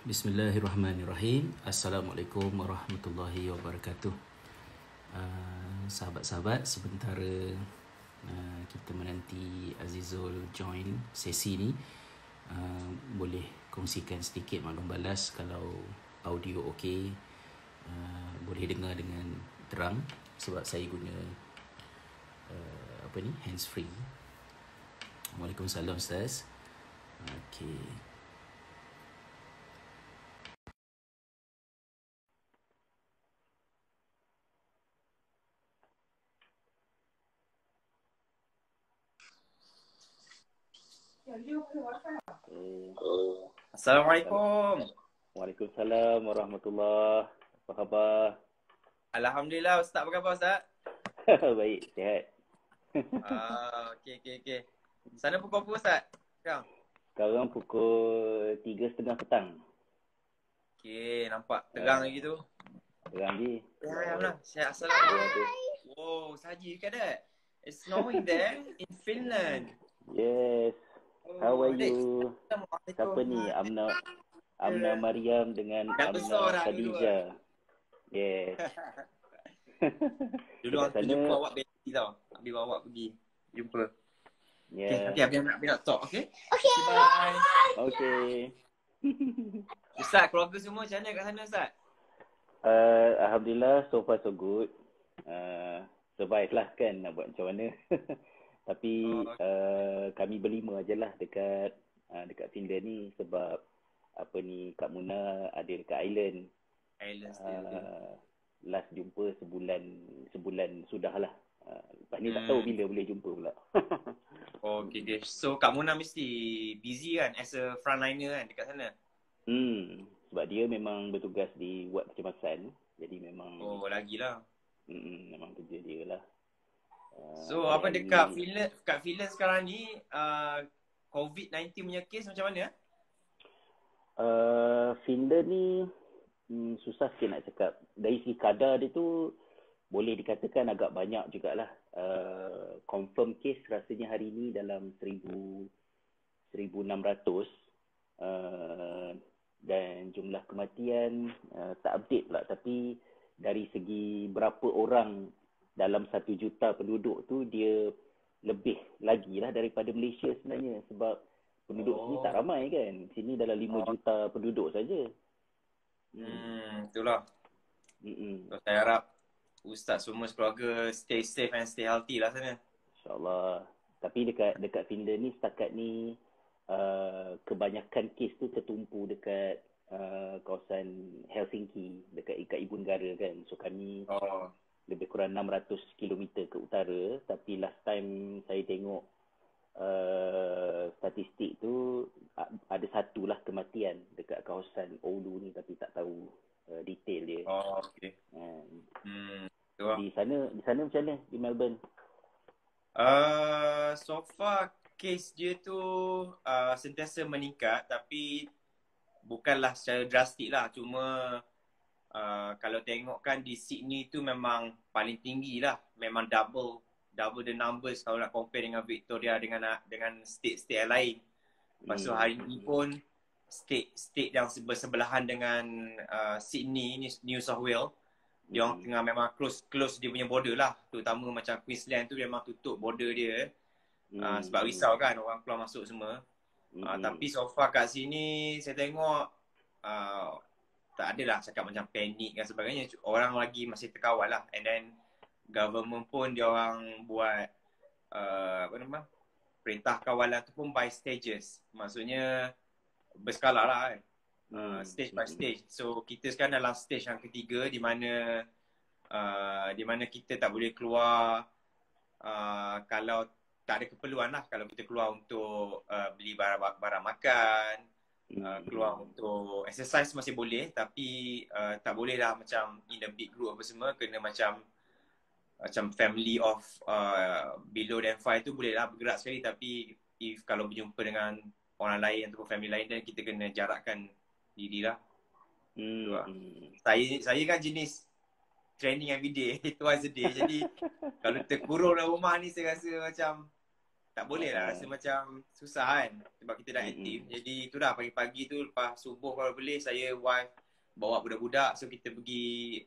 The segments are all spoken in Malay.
Bismillahirrahmanirrahim. Assalamualaikum warahmatullahi wabarakatuh. Sahabat-sahabat, sementara kita menanti Azizul join sesi ni, boleh kongsikan sedikit maklum balas kalau audio okey, boleh dengar dengan terang sebab saya guna hands free. Waalaikumsalam Ustaz. Okey. Assalamualaikum. Waalaikumsalam warahmatullahi. Apa khabar? Alhamdulillah, Ustaz. Apa khabar, Ustaz? Baik, sihat. Okey. Sana pukul apa, Ustaz? Sekarang pukul 3.30 petang. Okey, nampak terang lagi tu. Terang je. Alhamdulillah. Assalamualaikum. Oh, saji ke tak? It's snowing there in Finland. Yes. How are you? Siapa ni? Amna Mariam dengan Amna Khadijah. Yes. Dulu aku jumpa awak Betty tau. Habis awak pergi jumpa. Yeah. Okay, habis nak talk, okay? Okay. Bye. Okay. Ustaz, keluarga semua macam mana kat sana, Ustaz? Alhamdulillah, so far so good. Survive lah kan, nak buat macam mana. Tapi kami berlima je lah dekat Finland ni sebab Kak Muna ada dekat Island last jumpa sebulan sudah lah. Lepas ni tak tahu bila boleh jumpa pula. Okay. So Kak Muna mesti busy kan as a frontliner kan dekat sana? Sebab dia memang bertugas di wad kecemasan. Jadi memang lagilah. Memang kerja dia lah. So apa dekat Finland sekarang ni COVID-19 punya kes macam mana? Finland ni susah sikit nak cakap. Dari segi kadar dia tu boleh dikatakan agak banyak jugalah. Confirm case rasanya hari ni dalam 1,600 dan jumlah kematian tak update pula, tapi dari segi berapa orang dalam 1 juta penduduk tu dia lebih lagi lah daripada Malaysia sebenarnya sebab penduduk sini tak ramai kan. Sini dalam 5 juta penduduk saja. Itulah. So, saya harap Ustaz semua sekeluarga stay safe and stay healthy lah sana. InsyaAllah. Tapi dekat Finland ni setakat ni kebanyakan kes tu tertumpu dekat kawasan Helsinki, dekat ibu negara kan. So kami lebih kurang 600 km ke utara. Tapi last time saya tengok statistik tu ada satulah kematian dekat kawasan Oulu ni, tapi tak tahu detail dia. Okay. Di sana macam mana di Melbourne? So far kes dia tu sentiasa meningkat, tapi bukanlah secara drastik lah. Cuma kalau tengok kan di Sydney tu memang paling tinggi lah. Memang double the numbers kalau nak compare dengan Victoria dengan state-state yang lain. Lepas tu hari ni pun state yang bersebelahan dengan Sydney ni, New South Wales, dia orang tengah memang close dia punya border lah. Terutama macam Queensland tu memang tutup border dia. Sebab risau kan orang keluar masuk semua. Tapi so far kat sini saya tengok tak adalah cakap macam panik dan sebagainya. Orang lagi masih terkawal lah. And then government pun dia orang buat perintah kawalan tu pun by stages. Maksudnya berskala lah kan. Stage by stage. So kita sekarang dalam stage yang ketiga di mana kita tak boleh keluar kalau tak ada keperluan lah. Kalau kita keluar untuk beli barang makan, keluar untuk exercise masih boleh, tapi tak boleh lah macam in a big group apa semua. Kena macam family of below than 5 tu boleh lah bergerak sekali, tapi kalau berjumpa dengan orang lain ataupun family lain, dan kita kena jarakkan diri lah. Saya kan jenis training everyday, twice a day. Jadi kalau terkurung dalam rumah ni saya rasa macam tak boleh lah, rasa macam susah kan sebab kita dah aktif. Jadi itulah pagi-pagi tu lepas subuh kalau boleh saya wife bawa budak-budak, so kita pergi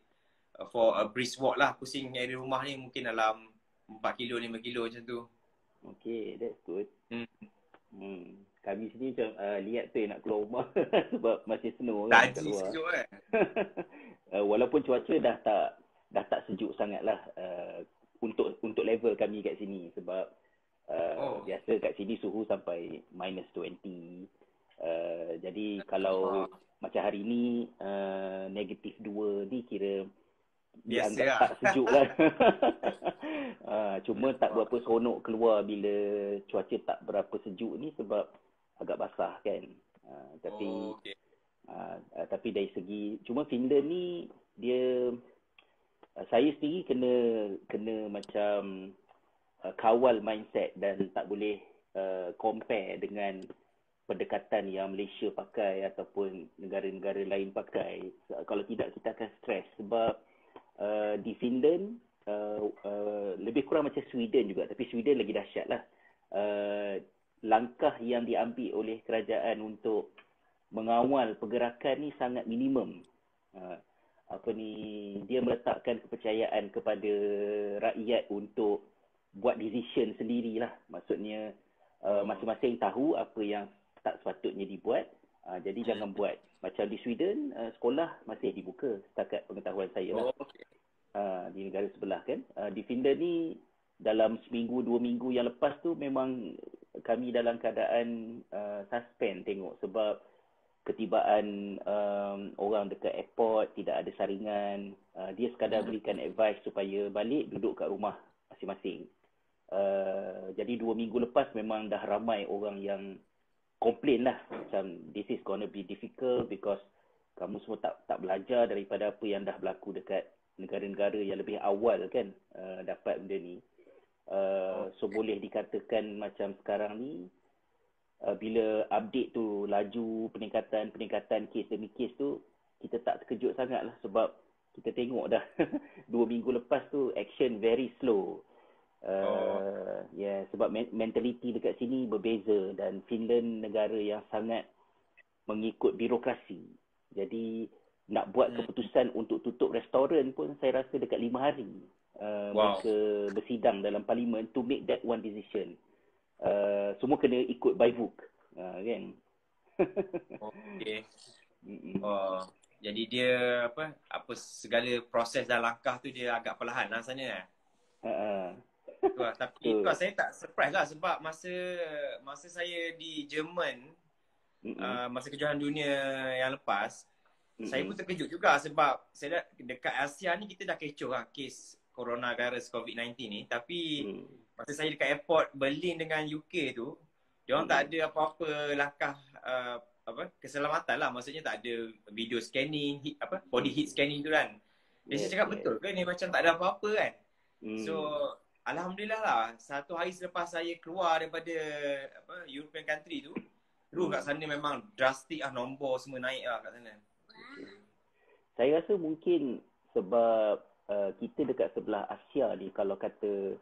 for a brisk walk lah. Pusing dari rumah ni mungkin dalam 4 kilo 5 kilo macam tu. Okay, that's good. Kami sini macam lihat tu nak keluar rumah sebab masih snow kan kat Taji luar. sejuk kan. Walaupun cuaca dah tak sejuk sangat lah untuk level kami kat sini sebab biasa kat sini suhu sampai -20. Jadi kalau macam hari ni -2 ni kira dianggap Biasa tak sejuk lah. Cuma tak berapa seronok keluar bila cuaca tak berapa sejuk ni sebab agak basah kan. Tapi dari segi cuma Finland ni dia saya sendiri kena macam kawal mindset dan tak boleh compare dengan pendekatan yang Malaysia pakai ataupun negara-negara lain pakai. Kalau tidak kita akan stres sebab di Finland lebih kurang macam Sweden juga, tapi Sweden lagi dahsyat lah. Langkah yang diambil oleh kerajaan untuk mengawal pergerakan ni sangat minimum. Dia meletakkan kepercayaan kepada rakyat untuk buat decision sendirilah. Maksudnya masing-masing tahu apa yang tak sepatutnya dibuat. Jadi jangan buat. Macam di Sweden, sekolah masih dibuka setakat pengetahuan saya lah. Di negara sebelah kan. Di Finland ni dalam seminggu 2 minggu yang lepas tu memang kami dalam keadaan suspend tengok sebab ketibaan orang dekat airport, tidak ada saringan. Dia sekadar berikan advice supaya balik duduk kat rumah masing-masing. Jadi 2 minggu lepas memang dah ramai orang yang complain lah macam this is gonna be difficult because kamu semua tak belajar daripada apa yang dah berlaku dekat negara-negara yang lebih awal kan dapat benda ni. So boleh dikatakan macam sekarang ni bila update tu laju peningkatan kes demi kes tu kita tak terkejut sangat lah sebab kita tengok dah 2 minggu lepas tu action very slow. Sebab mentaliti dekat sini berbeza dan Finland negara yang sangat mengikut birokrasi. Jadi nak buat keputusan untuk tutup restoran pun saya rasa dekat 5 hari. Mereka bersidang dalam parlimen to make that one decision. Semua kena ikut by book. Kan? Okay. Jadi dia apa segala proses dan langkah tu dia agak perlahan lah sana. Tapi itu saya tak surprise lah sebab masa saya di Jerman masa kejohanan dunia yang lepas saya pun terkejut juga sebab saya dekat Asia ni kita dah kecoh lah kes coronavirus COVID-19 ni, tapi masa saya dekat airport Berlin dengan UK tu diorang tak ada apa-apa langkah keselamatan lah, maksudnya tak ada video scanning, body heat scanning tu kan. Dia cakap betul ke ni macam tak ada apa-apa kan. So alhamdulillah lah, 1 hari selepas saya keluar daripada European country tu, terus kat sana memang drastik lah, nombor semua naik lah kat sana. Saya rasa mungkin sebab kita dekat sebelah Asia ni, kalau kata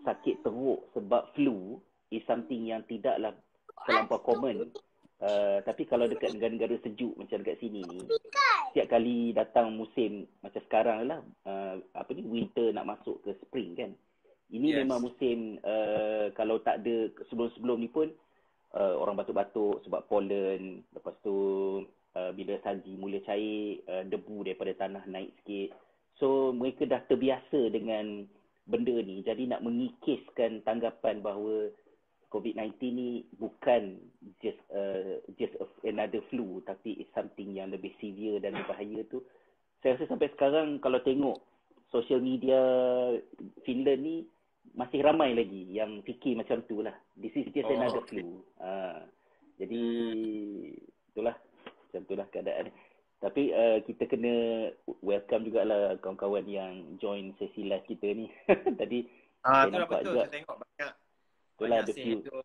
sakit teruk sebab flu is something yang tidaklah terlampau common. Tapi kalau dekat negara-negara sejuk macam dekat sini ni, setiap kali datang musim macam sekarang lah, winter nak masuk ke spring kan. Ini memang musim, kalau tak ada sebelum-sebelum ni pun orang batuk-batuk sebab pollen. Lepas tu bila salji mula cair, debu daripada tanah naik sikit. So mereka dah terbiasa dengan benda ni. Jadi nak mengikiskan tanggapan bahawa COVID-19 ni bukan just another flu, tapi it's something yang lebih severe dan berbahaya tu. Saya rasa sampai sekarang kalau tengok social media Finland ni, masih ramai lagi yang fikir macam tu lah. This is just another flu. Jadi itulah, macam itulah keadaan. Tapi kita kena welcome jugalah kawan-kawan yang join sesi live kita ni. Tadi saya nampak betul, juga. saya tengok banyak. Itulah Banyak share tu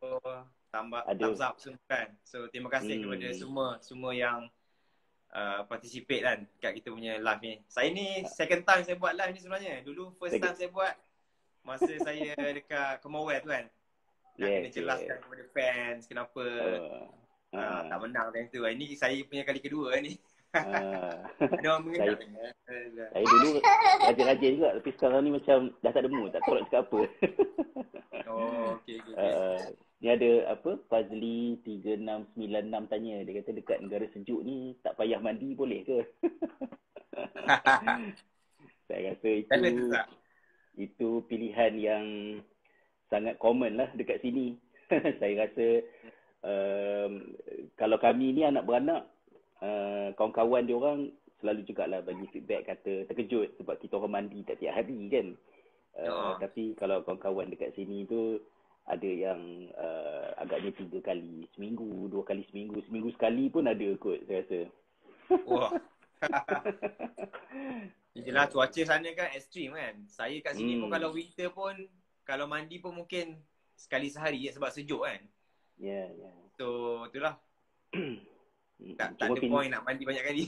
thumbs up semua kan. So terima kasih kepada semua yang participate kan kat kita punya live ni. Saya ni second time saya buat live ni sebenarnya. Dulu first time saya buat masa saya dekat Commonwealth tu kan. Nak kena Yes, jelaskan yes. kepada fans kenapa tak menang time tu. Ini saya punya kali kedua ni. Ah. Ada orang mengenal. Saya dulu rajin-rajin juga, tapi sekarang ni macam dah tak ada mood, tak tahu nak cakap apa. Oh, okey. Ni ada apa, Fazli 3696 tanya, dia kata dekat negara sejuk ni tak payah mandi boleh ke? Saya rasa itu pilihan yang sangat common lah dekat sini. Saya rasa kalau kami ni anak beranak, kawan-kawan dia orang selalu juga lah bagi feedback, kata terkejut sebab kita orang mandi tiap-tiap hari kan. Tapi kalau kawan-kawan dekat sini tu ada yang agaknya 3 kali seminggu, 2 kali seminggu, seminggu sekali pun ada kot saya rasa. Wah. Itulah cuaca sana kan ekstrim kan. Saya kat sini pun kalau winter pun, kalau mandi pun mungkin sekali sehari sebab sejuk kan. Ya. So itulah. Tak ada point nak mandi banyak kali.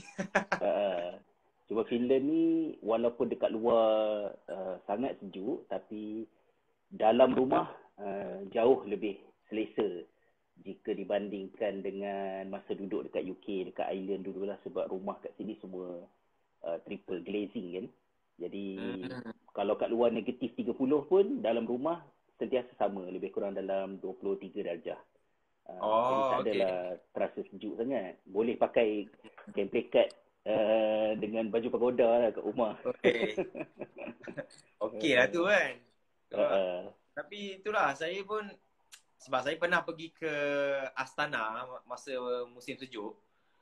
Cuma Finland ni walaupun dekat luar sangat sejuk, tapi dalam rumah jauh lebih selesa jika dibandingkan dengan masa duduk dekat UK, dekat Ireland dululah, sebab rumah kat sini semua triple glazing kan. Jadi kalau kat luar negatif 30 pun, dalam rumah sentiasa sama, lebih kurang dalam 23 darjah. Jadi tak adalah terasa sejuk sangat. Boleh pakai template cut dengan baju pagoda lah kat rumah. Okey lah tu kan. Tapi itulah, saya pun, sebab saya pernah pergi ke Astana masa musim sejuk.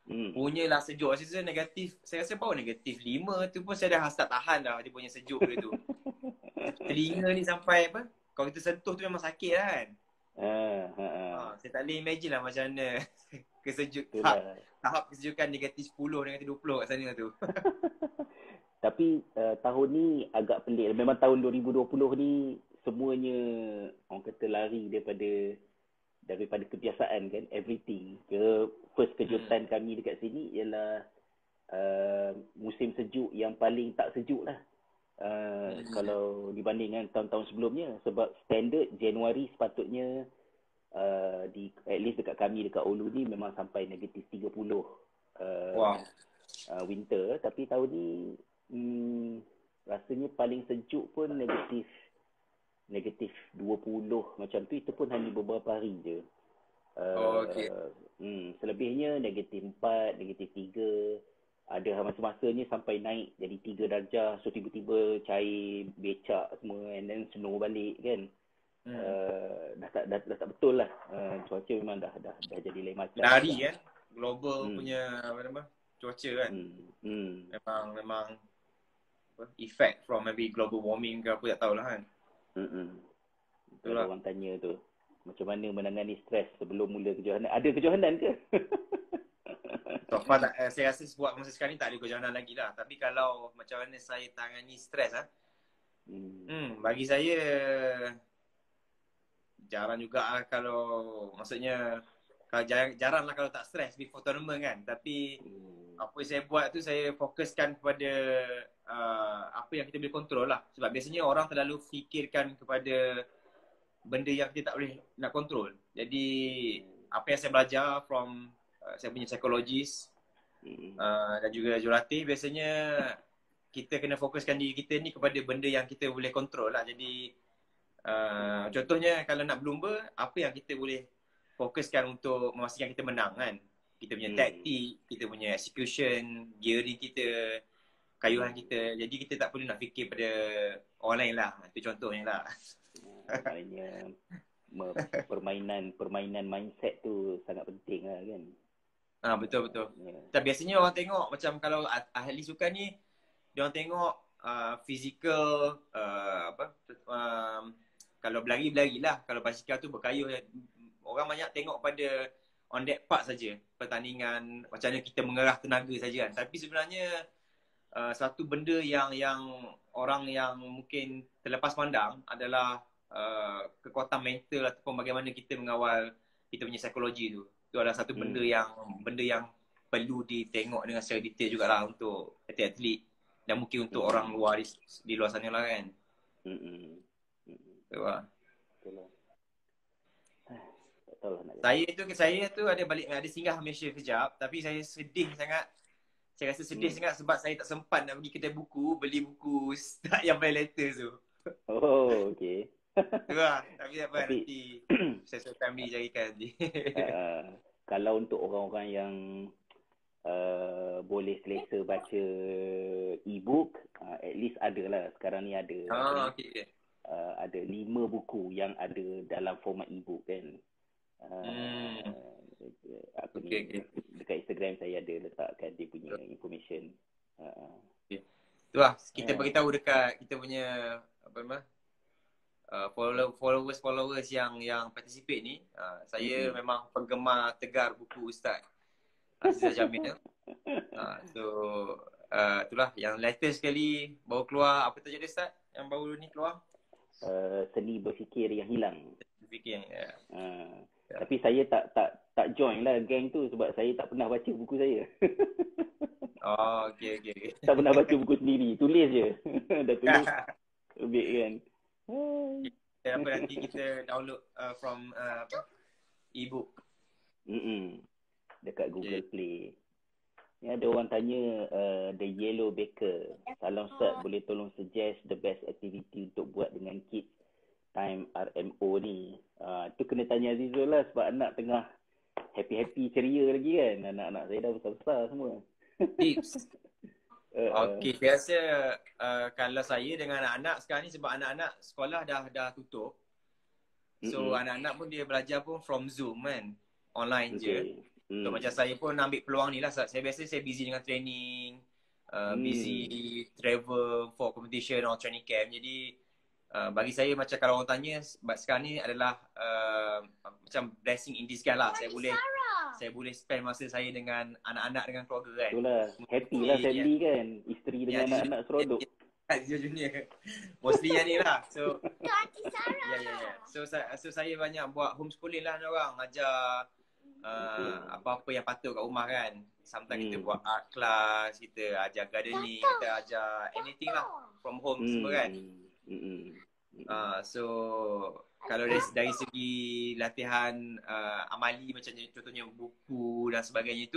Punyalah sejuk. Saya rasa negatif, saya rasa baru negatif 5 tu pun saya dah start tahan dah dia punya sejuk dia tu. Telinga ni sampai apa, kalau kita sentuh tu memang sakit lah kan. Saya tak boleh imagine lah macam mana tahap kesejukan negatif 10 negatif 20 kat sana tu. Tapi tahun ni agak pelik. Memang tahun 2020 ni semuanya orang kata lari daripada kebiasaan kan, everything. First kejutan kami dekat sini ialah musim sejuk yang paling tak sejuk lah. Kalau dibandingkan tahun-tahun sebelumnya, sebab standard Januari sepatutnya at least dekat kami dekat Ulu ni memang sampai negatif 30 winter. Tapi tahun ni rasanya paling sejuk pun negatif 20 macam tu. Itu pun hanya beberapa hari je. Selebihnya negatif 4, negatif 3. Ada masa-masanya sampai naik jadi 3 darjah. So tiba-tiba cair becak semua, and then snow balik kan. Dah tak betul lah. Cuaca memang dah jadi lain macam. Lari kan, global punya apa nama, cuaca kan. Memang effect from maybe global warming ke apa, tak tahulah kan. Itulah orang tanya tu, macam mana menangani stres sebelum mula kejohanan. Ada kejohanan ke? So far saya rasa buat masa sekarang ni tak ada kejohanan lagi lah. Tapi kalau macam mana saya tangani stres bagi saya jarang juga lah kalau, maksudnya kalau jarang lah kalau tak stres before tournament kan. Tapi apa yang saya buat tu, saya fokuskan kepada apa yang kita boleh kontrol lah. Sebab biasanya orang terlalu fikirkan kepada benda yang kita tak boleh nak kontrol. Jadi apa yang saya belajar from saya punya psikologis dan juga jurulatih, biasanya kita kena fokuskan diri kita ni kepada benda yang kita boleh kontrol lah. Jadi contohnya kalau nak berlumba, apa yang kita boleh fokuskan untuk memastikan kita menang kan. Kita punya taktik, kita punya execution, gearing kita, kayuhan kita. Jadi kita tak perlu nak fikir pada orang lain lah. Itu contohnya lah. Maknanya permainan mindset tu sangat penting lah kan. Betul. Dan biasanya orang tengok macam kalau ahli sukan ni, dia orang tengok physical kalau berlari lah. Kalau basikal tu berkayuh, orang banyak tengok pada on that part saja, pertandingan macam mana kita mengerah tenaga saja kan. Tapi sebenarnya satu benda yang orang yang mungkin terlepas pandang adalah kekuatan mental ataupun bagaimana kita mengawal kita punya psikologi tu. Itu adalah satu benda yang perlu ditengok dengan secara detail jugalah untuk atlet-atlet dan mungkin untuk orang luar di luar sana lah kan. Betul lah. tahu lah nak kata. Saya tu ada singgah Malaysia kejap, tapi saya sedih sangat. Saya rasa sedih sangat sebab saya tak sempat nak pergi kedai buku, beli buku start yang paling latest tu. Oh, okey. Tu lah. Tapi apa, Tapi nanti saya family carikan nanti. kalau untuk orang-orang yang boleh selesa baca e-book, at least ada lah. Sekarang ni ada Okay. ada 5 buku yang ada dalam format e-book kan. Apa ni, dekat Instagram saya ada letakkan dia punya information. Tu lah, kita beritahu dekat kita punya apa nama followers yang participate ni. Saya memang penggemar tegar buku Ustaz Azizah Jamil. So itulah yang latest sekali baru keluar. Apa tajuk dia Ustaz yang baru ni keluar? Seni Berfikir Yang Hilang. Fikir ya. Tapi saya tak join lah geng tu sebab saya tak pernah baca buku saya. Oh, okey. Tak pernah baca buku sendiri, tulis je. Dah tulis lebih kan. Apa nanti kita download from e-book. Dekat Google Play. Ni ada orang tanya The Yellow Baker. Salam Ustaz, boleh tolong suggest the best activity untuk buat dengan kids time RMO ni. Tu kena tanya Azizul lah sebab anak tengah happy-happy ceria lagi kan. Anak-anak saya dah besar-besar semua. Tips. Okey, saya rasa kalau saya dengan anak-anak sekarang ni sebab anak-anak sekolah dah tutup. So anak-anak pun dia belajar pun from Zoom kan. Online je. So macam saya pun ambil peluang ni lah. Saya busy dengan training, busy travel for competition or training camp. Jadi bagi saya macam kalau orang tanya sekarang ni adalah macam blessing in disguise lah. Saya boleh spend masa saya dengan anak-anak, dengan keluarga kan. Itulah, happy lah family kan. Isteri dengan anak-anak serodok. Zio Junior. Mostly yang ni lah. So So saya banyak buat homeschooling lah orang. Ajar apa-apa yang patut kat rumah kan. Sometimes kita buat art class, kita ajar gardening, kita ajar anything lah from home semua kan. So kalau dari segi latihan amali macam contohnya buku dan sebagainya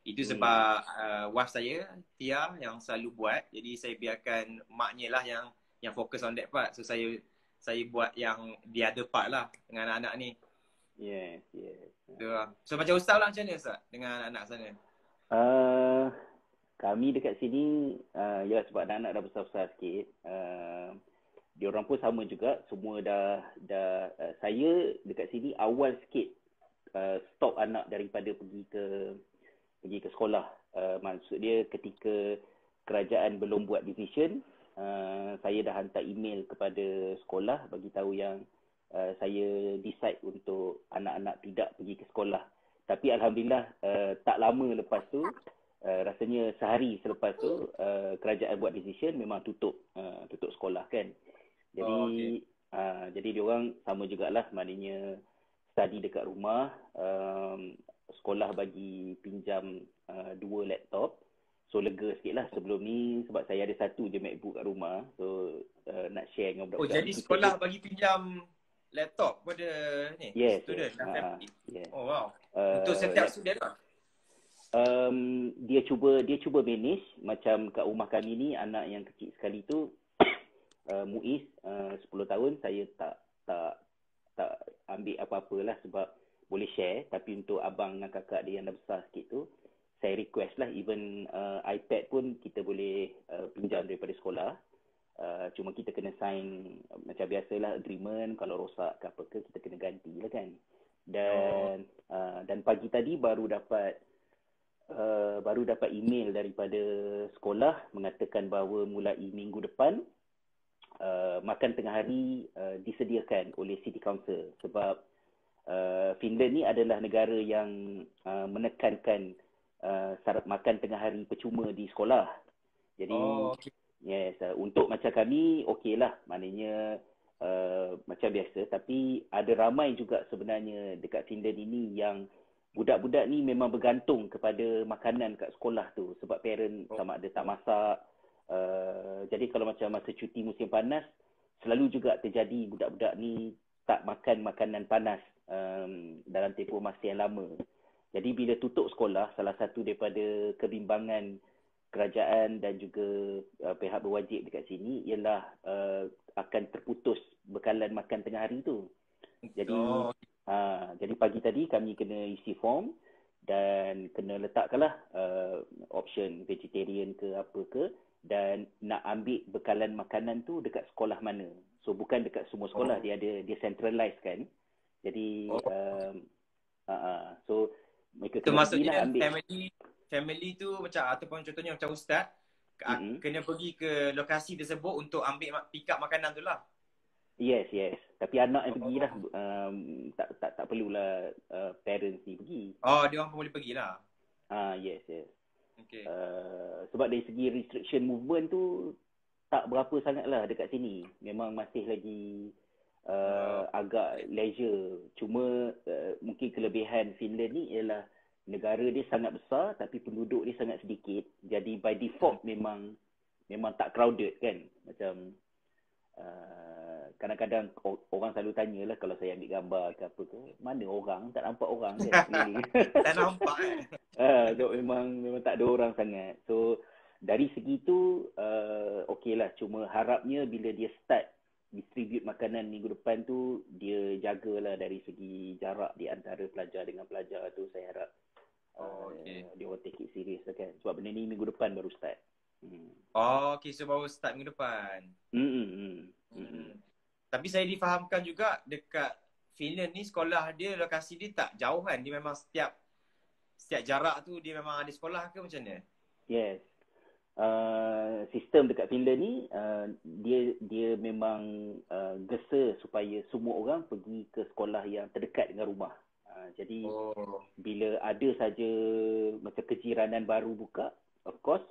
itu sebab wife saya Tia yang selalu buat. Jadi saya biarkan maknya lah yang fokus on that part. So saya buat yang the other part lah dengan anak-anak ni. Yes. So macam Ustaz lah, macam mana Ustaz dengan anak sana? Kami dekat sini ya sebab anak-anak dah besar-besar sikit. Diorang pun sama juga, semua dah saya dekat sini awal sikit stop anak daripada pergi ke sekolah. Maksud dia ketika kerajaan belum buat decision, saya dah hantar email kepada sekolah bagi tahu yang saya decide untuk anak-anak tidak pergi ke sekolah. Tapi alhamdulillah tak lama lepas tu, rasanya sehari selepas tu kerajaan buat decision memang tutup sekolah kan. Jadi jadi diorang sama jugalah, maknanya study dekat rumah. Sekolah bagi pinjam 2 laptop. So lega sikit lah. Sebelum ni sebab saya ada 1 je MacBook kat rumah. So nak share dengan budak-budak. Oh jadi sekolah bagi pinjam laptop pada ni? Yes, student dan family? Yes. Oh wow. Untuk setiap student lah? Dia cuba manage. Macam kat rumah kami ni, anak yang kecil sekali tu Muiz 10 tahun, saya tak ambil apa-apalah sebab boleh share. Tapi untuk abang dan kakak dia yang dah besar sikit tu, saya request lah, even iPad pun kita boleh pinjam daripada sekolah. Cuma kita kena sign macam biasalah agreement, kalau rosak ke apa ke kita kena ganti lah kan. Dan pagi tadi baru dapat email daripada sekolah mengatakan bahawa mulai minggu depan makan tengah hari disediakan oleh City Council. Sebab Finland ni adalah negara yang menekankan syarat makan tengah hari percuma di sekolah. Jadi yes, untuk macam kami okeylah, maknanya macam biasa. Tapi ada ramai juga sebenarnya dekat Finland ini yang budak-budak ni memang bergantung kepada makanan kat sekolah tu. Sebab parent sama ada tak masak. Jadi kalau macam masa cuti musim panas, selalu juga terjadi budak-budak ni tak makan makanan panas dalam tempoh masa yang lama. Jadi bila tutup sekolah, salah satu daripada kebimbangan kerajaan dan juga pihak berwajib dekat sini ialah akan terputus bekalan makan tengah hari tu. Jadi jadi pagi tadi kami kena isi form dan kena letakkanlah option vegetarian ke apa ke, dan nak ambil bekalan makanan tu dekat sekolah mana. So bukan dekat semua sekolah, dia centralize kan. Jadi so mereka Itu kena pergi maksudnya lah ambil. family tu macam, ataupun contohnya macam ustaz kena pergi ke lokasi tersebut untuk ambil pick up makanan tu lah. Yes. Tapi anak yang pergilah, tak perlulah parents ni pergi. Oh, dia orang pun boleh pergilah. Yes. Okay. Sebab dari segi restriction movement tu tak berapa sangatlah dekat sini. Memang masih lagi agak leisure. Cuma mungkin kelebihan Finland ni ialah negara dia sangat besar tapi penduduk dia sangat sedikit. Jadi by default memang tak crowded kan. Macam kadang-kadang orang selalu tanyalah kalau saya ambil gambar ke apa ke, mana orang, tak nampak orang kan keliling. Tak nampak So memang tak ada orang sangat. So dari segi tu okeylah, cuma harapnya bila dia start distribute makanan minggu depan tu, dia jagalah dari segi jarak di antara pelajar dengan pelajar tu. Saya harap dia orang take it serious lah kan, sebab benda ni minggu depan baru start. Okay, so baru start minggu depan. Tapi saya difahamkan juga dekat Finland ni sekolah dia, lokasi dia tak jauh kan? Dia memang setiap jarak tu dia memang ada sekolah ke macam mana? Yes. Sistem dekat Finland ni dia memang gesa supaya semua orang pergi ke sekolah yang terdekat dengan rumah. Jadi bila ada saja macam kejiranan baru buka, of course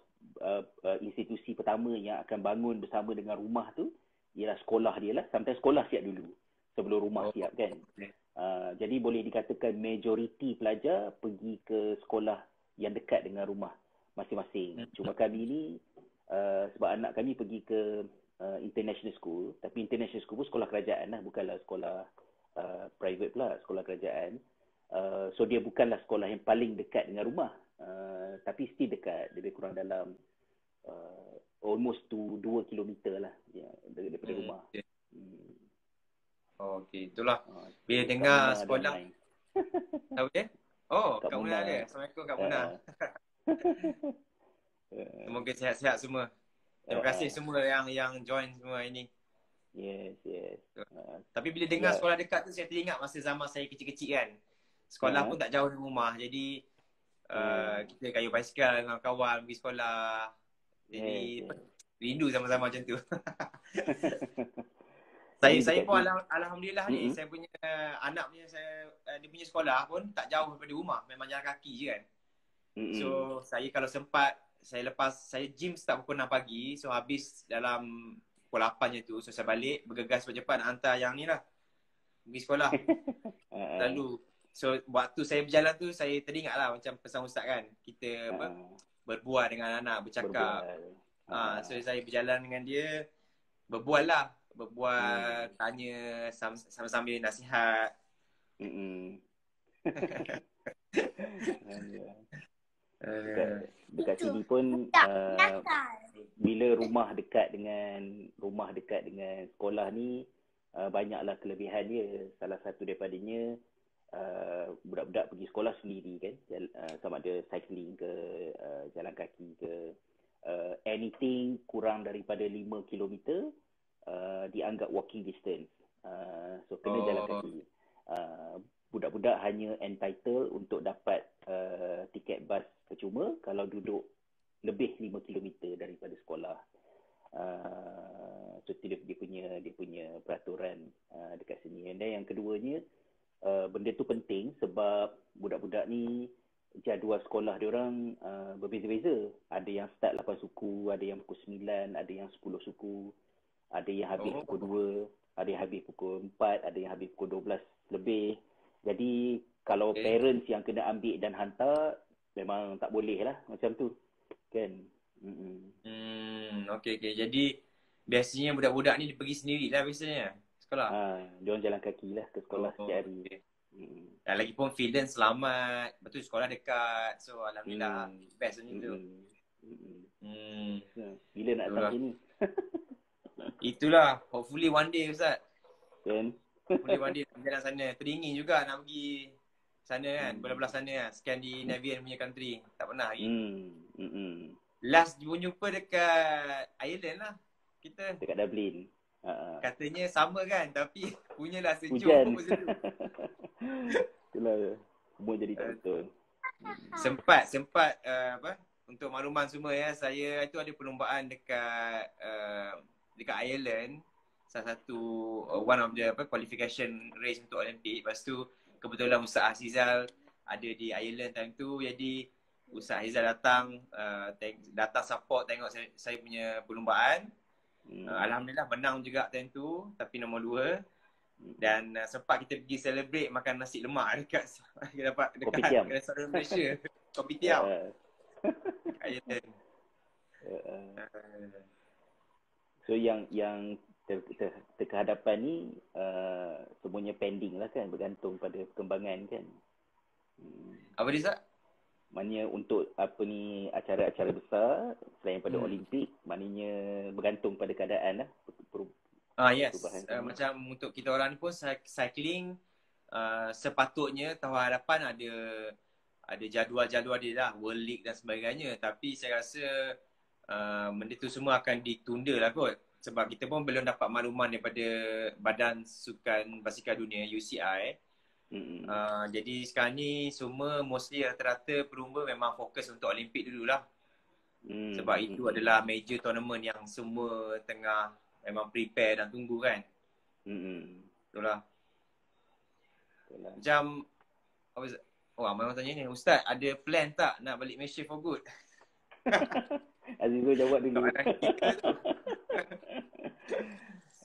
institusi pertama yang akan bangun bersama dengan rumah tu ialah sekolah dia lah. Sampai sekolah siap dulu sebelum rumah siap kan. Jadi boleh dikatakan majoriti pelajar pergi ke sekolah yang dekat dengan rumah masing-masing. Cuma kami ni sebab anak kami pergi ke international school, tapi international school pun sekolah kerajaan lah, bukanlah sekolah private pula, sekolah kerajaan. So dia bukanlah sekolah yang paling dekat dengan rumah, tapi still dekat, lebih kurang dalam almost 2 kilometer lah daripada rumah. Okay, itulah. Bila dengar sekolah tahu dia? Kak Muna ada. Assalamualaikum Kak Muna. Semoga sihat-sihat semua. Terima kasih semua yang join semua ini. Yes. Tapi bila dengar sekolah dekat tu, saya teringat masa zaman saya kecil-kecil kan. Sekolah pun tak jauh dari rumah. Jadi kita kayu basikal dengan kawan pergi sekolah. Jadi rindu sama-sama macam tu. Saya pun alhamdulillah ni, saya punya anak punya dia punya sekolah pun tak jauh daripada rumah, memang jalan kaki je kan. So saya kalau sempat, saya gym start pukul 6 pagi, so habis dalam pukul 8 je tu, so saya balik bergegas cepat nak hantar yang ni lah pergi sekolah. Lalu so waktu saya berjalan tu, saya teringat lah macam pesan ustaz kan, kita berbual dengan anak, bercakap. So saya berjalan dengan dia, berbual, tanya sama-sama nasihat. Dekat sini pun bila rumah dekat dengan sekolah ni, banyaklah kelebihan dia. Salah satu daripadanya budak-budak pergi sekolah sendiri kan, sama ada cycling ke, jalan kaki ke, anything kurang daripada 5 kilometer dianggap walking distance. So kena jalan kaki. Budak-budak hanya entitled untuk dapat tiket bas percuma kalau duduk lebih 5 km daripada sekolah. So dia punya peraturan dekat sini. Dan yang keduanya, benda tu penting sebab budak-budak ni jadual sekolah dia orang berbeza-beza. Ada yang start 8 suku, ada yang pukul 9, ada yang 10 suku, ada yang habis pukul 2, ada yang habis pukul 4, ada yang habis pukul 12 lebih. Jadi kalau parents yang kena ambil dan hantar, memang tak boleh lah macam tu kan. Okay. Jadi biasanya budak-budak ni pergi sendiri lah biasanya sekolah. Diorang jalan kaki lah ke sekolah setiap hari. Okay. Dan lagipun Fidan selamat. Betul, sekolah dekat. So alhamdulillah best macam tu. Bila nak Itulah. sampai ni? Itulah. Hopefully one day Ustaz. Kan? Hopefully one day nak jalan sana. Teringin juga nak pergi sana kan. Belah-belah sana kan. Scandinavian punya country. Tak pernah lagi. Last jumpa dekat Ireland lah. Kita. Dekat Dublin. Katanya sama kan. Tapi punyalah sejuk. Hujan. Itulah. Semua jadi tak betul. Sempat untuk makluman semua ya, saya itu ada perlombaan dekat Ireland, salah satu one of the qualification race untuk Olimpik. Lepas tu kebetulan Ustaz Azizal ada di Ireland time tu, jadi Ustaz Azizal datang support tengok saya punya perlombaan. Alhamdulillah menang juga time tu, tapi nombor 2. Dan sempat kita pergi celebrate makan nasi lemak dekat restoran Malaysia. Kopitiam. Ireland. So yang terhadapan ni semuanya pending lah kan, bergantung pada perkembangan kan. Apa dia Ustaz? Maknanya untuk acara-acara besar selain pada Olimpik, maknanya bergantung pada keadaan lah. Yes. Macam untuk kita orang ni pun cycling sepatutnya tahun hadapan ada jadual-jadual dia lah, World League dan sebagainya. Tapi saya rasa benda tu semua akan ditunda lah kot. Sebab kita pun belum dapat makluman daripada Badan Sukan Basikal Dunia, UCI. Jadi sekarang ni semua mostly rata-rata perlumba memang fokus untuk Olimpik dululah. Sebab itu adalah major tournament yang semua tengah memang prepare dan tunggu kan. Itulah. Macam Abang tanya ni, Ustaz ada plan tak nak balik Malaysia for good? Azizul jawab dulu.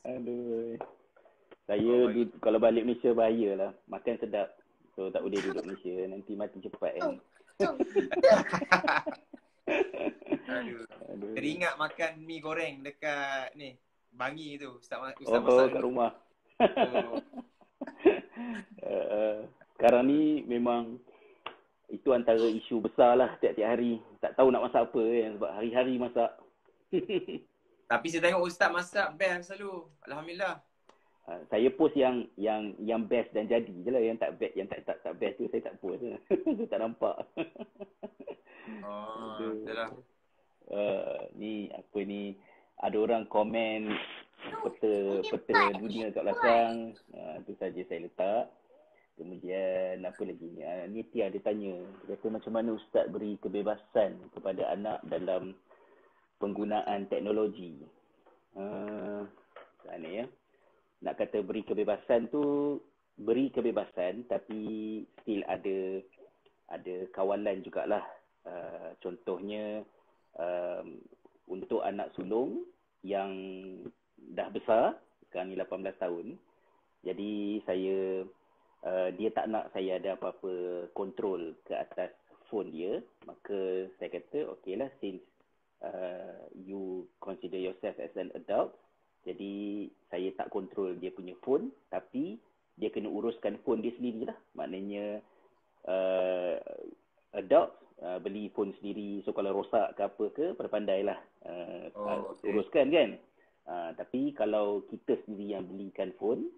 Aduh. Saya kalau balik Malaysia bahayalah. Makan sedap. So tak boleh duduk Malaysia. Nanti mati cepat kan. Aduh. Teringat makan mi goreng dekat ni Bangi tu. Ustaz kat rumah. Sekarang ni memang itu antara isu besar lah tiap-tiap hari. Tak tahu nak masak apa kan, sebab hari-hari masak. Tapi saya tengok Ustaz masak best selalu. Alhamdulillah. Saya post yang best dan jadi je lah. Yang tak best tu saya tak post lah. Saya tak nampak. Betul lah. Ni apa ni, ada orang komen peta dunia kat belakang. Itu saja saya letak. Kemudian apa lagi ni? Nitya dia tanya, dia kata macam mana Ustaz beri kebebasan kepada anak dalam penggunaan teknologi. Sana ya. Nak kata beri kebebasan tu, beri kebebasan tapi still ada kawalan jugalah. Contohnya untuk anak sulung yang dah besar, sekarang ni 18 tahun. Jadi dia tak nak saya ada apa-apa kontrol ke atas phone dia. Maka saya kata okay lah, since you consider yourself as an adult, jadi saya tak kontrol dia punya phone, tapi dia kena uruskan phone dia sendirilah. Maknanya adult beli phone sendiri. So kalau rosak ke apa ke, pandai-pandailah uruskan kan. Tapi kalau kita sendiri yang belikan phone,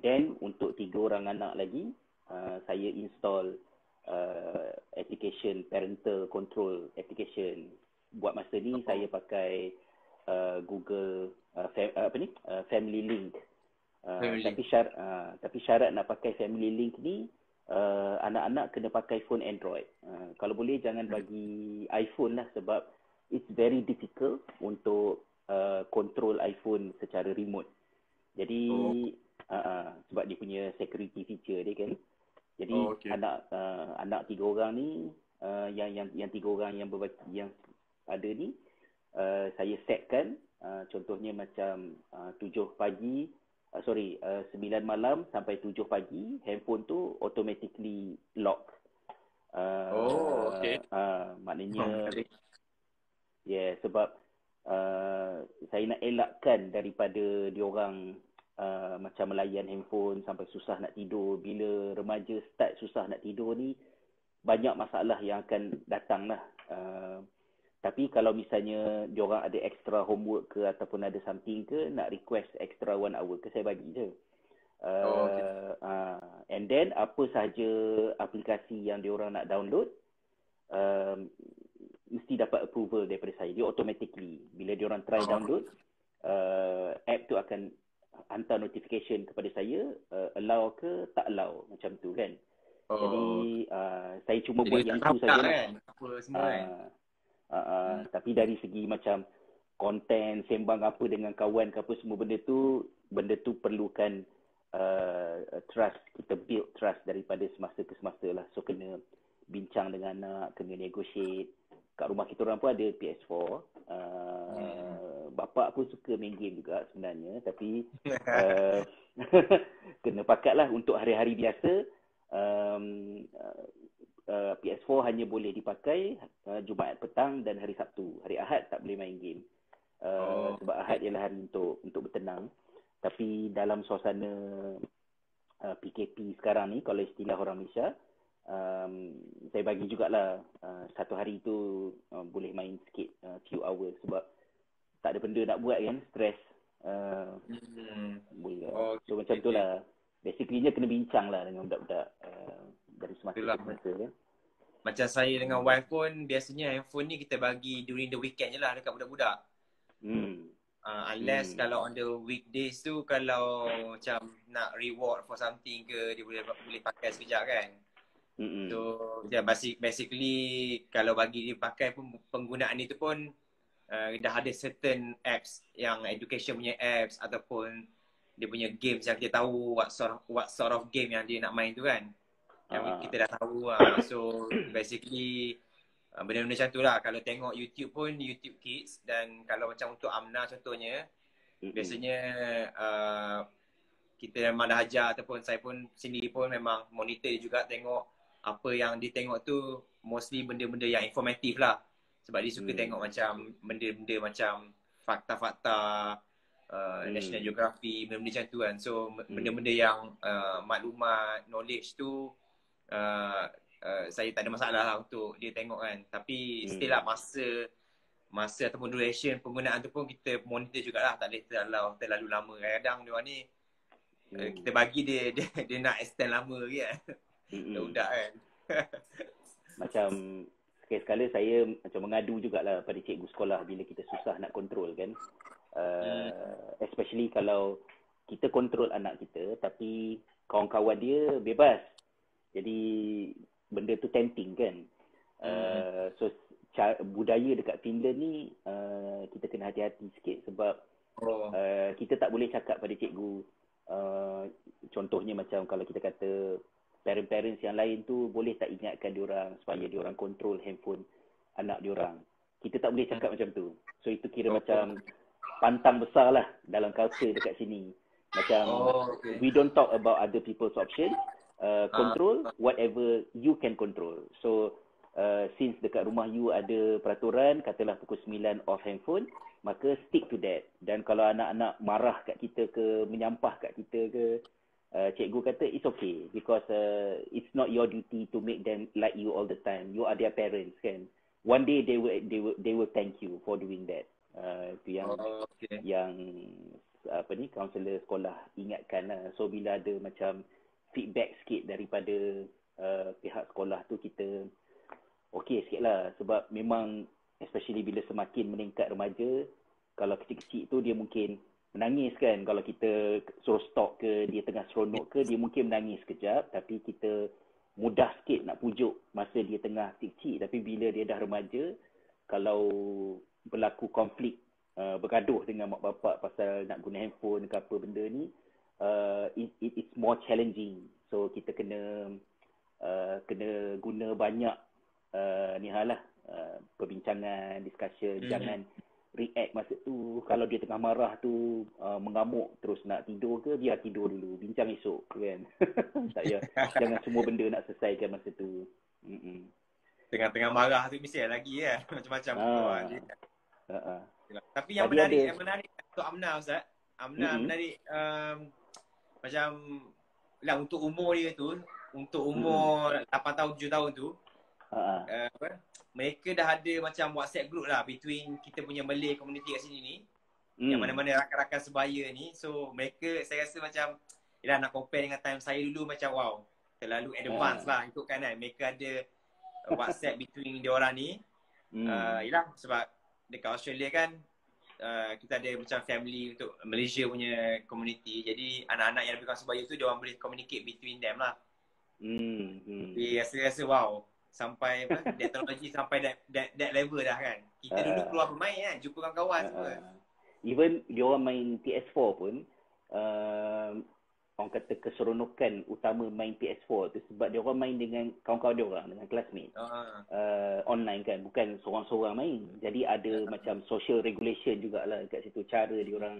then untuk 3 orang anak lagi, saya install application, parental control application. Buat masa ni saya pakai Google Family Link. Tapi syarat nak pakai Family Link ni, anak-anak kena pakai phone Android. Kalau boleh jangan bagi iPhone lah, sebab it's very difficult untuk control iPhone secara remote. Jadi sebab dia punya security feature dia kan. Jadi anak 3 orang ni, yang 3 orang yang ada ni, saya setkan contohnya macam 9 malam sampai 7 pagi handphone tu automatically lock. Maknanya sebab saya nak elakkan daripada diorang macam melayan handphone sampai susah nak tidur. Bila remaja start susah nak tidur ni, banyak masalah yang akan datang lah. Tapi kalau misalnya diorang ada extra homework ke ataupun ada something ke, nak request extra 1 hour ke, saya bagi je. And then apa sahaja aplikasi yang diorang nak download, mesti dapat approval daripada saya. Dia automatically bila diorang try download, app tu akan hantar notification kepada saya, allow ke tak allow, macam tu kan. Jadi saya cuma buat yang tu saja kan? Apa semua kan? Tapi dari segi macam konten, sembang apa dengan kawan ke apa semua, benda tu perlukan trust. Kita build trust daripada semasa ke semasa lah. So kena bincang dengan anak, kena negotiate. Kat rumah kita orang pun ada PS4. Bapak pun suka main game juga sebenarnya, tapi kena pakat lah untuk hari-hari biasa. PS4 hanya boleh dipakai Jumaat petang dan hari Sabtu. Hari Ahad tak boleh main game. Sebab Ahad ialah hari untuk bertenang. Tapi dalam suasana PKP sekarang ni, kalau istilah orang Malaysia, saya bagi jugalah satu hari tu boleh main sikit, few hours, sebab tak ada benda nak buat kan, stres. Boleh. So macam tu lah. Basically kena bincang lah dengan budak-budak dari semasa ke semasa kan. Macam saya dengan wife pun, biasanya handphone ni kita bagi during the weekend je lah dekat budak-budak. Unless kalau on the weekdays tu, kalau macam nak reward for something ke, dia boleh pakai sekejap kan. So basically kalau bagi dia pakai pun, penggunaan itu pun dah ada certain apps yang education punya apps, ataupun dia punya games yang kita tahu what sort of game yang dia nak main tu kan, yang kita dah tahu lah. So basically benda-benda macam tu lah. Kalau tengok YouTube pun, YouTube Kids, dan kalau macam untuk Amna contohnya, biasanya kita memang dah ajar, ataupun saya pun sendiri pun memang monitor juga, tengok apa yang dia tengok tu mostly benda-benda yang informatif lah. Sebab dia suka tengok macam benda-benda macam fakta-fakta, National Geography, benda-benda macam tu kan. So benda-benda yang maklumat, knowledge tu saya tak ada masalah lah untuk dia tengok kan. Tapi still lah, masa ataupun duration penggunaan tu pun kita monitor jugalah. Tak boleh terlalu lama. Kadang-kadang dia orang ni kita bagi dia nak extend lama ke kan. Budak kan. Macam sekali-sekala saya macam mengadu jugalah pada cikgu sekolah bila kita susah nak kontrol kan. Especially kalau kita kontrol anak kita tapi kawan-kawan dia bebas. Jadi benda tu tempting kan. So budaya dekat Finland ni kita kena hati-hati sikit sebab kita tak boleh cakap pada cikgu. Contohnya macam kalau kita kata parents yang lain tu boleh tak ingatkan diorang supaya diorang kontrol handphone anak diorang. Kita tak boleh cakap macam tu. So itu kira macam pantang besar lah dalam culture dekat sini. Macam we don't talk about other people's options. Control whatever you can control. So since dekat rumah you ada peraturan, katalah pukul 9 off handphone, maka stick to that. Dan kalau anak-anak marah kat kita ke, menyampah kat kita ke, cikgu kata it's okay because it's not your duty to make them like you all the time. You are their parents kan. One day they will thank you for doing that. Itu yang apa ni, kaunselor sekolah ingatkan lah. So bila ada macam feedback sikit daripada pihak sekolah tu, kita okey sikit lah. Sebab memang especially bila semakin meningkat remaja, kalau kecil-kecil tu dia mungkin menangis kan. Kalau kita suruh stop ke, dia tengah seronok ke, dia mungkin menangis sekejap. Tapi kita mudah sikit nak pujuk masa dia tengah kecil. Tapi bila dia dah remaja, kalau berlaku konflik, bergaduh dengan mak bapak pasal nak guna handphone ke apa benda ni, it's more challenging. So kita kena guna banyak ni hal lah, perbincangan, discussion. Jangan react masa tu. Kalau dia tengah marah tu, mengamuk terus nak tidur ke, biar tidur dulu, bincang esok kan. Tak ya, jangan semua benda nak selesaikan masa tu. Tengah-tengah marah tu mesti ada lagi ya. Macam-macam. Tapi yang menarik untuk Amna Ustaz, menarik macam lah untuk umur dia tu, untuk umur 8 tahun 7 tahun tu, mereka dah ada macam WhatsApp group lah between kita punya Malay community kat sini ni. Yang mana-mana rakan-rakan sebaya ni. So mereka, saya rasa macam yelah, nak compare dengan time saya dulu macam wow, terlalu advance lah ikutkan kan. Mereka ada WhatsApp between diorang ni. Yelah, sebab dekat Australia kan kita ada macam family untuk Malaysia punya community. Jadi anak-anak yang lebih kurang sebaya tu diorang boleh communicate between them lah. Jadi rasa wow, sampai teknologi sampai that level dah kan. Kita dulu keluar bermain kan, jumpa kawan-kawan semua. Even diorang main PS4 pun, orang kata keseronokan utama main PS4 tu sebab diorang main dengan kawan-kawan diorang, dengan classmate. Online kan, bukan seorang-seorang main. Jadi ada macam social regulation jugalah kat situ, cara diorang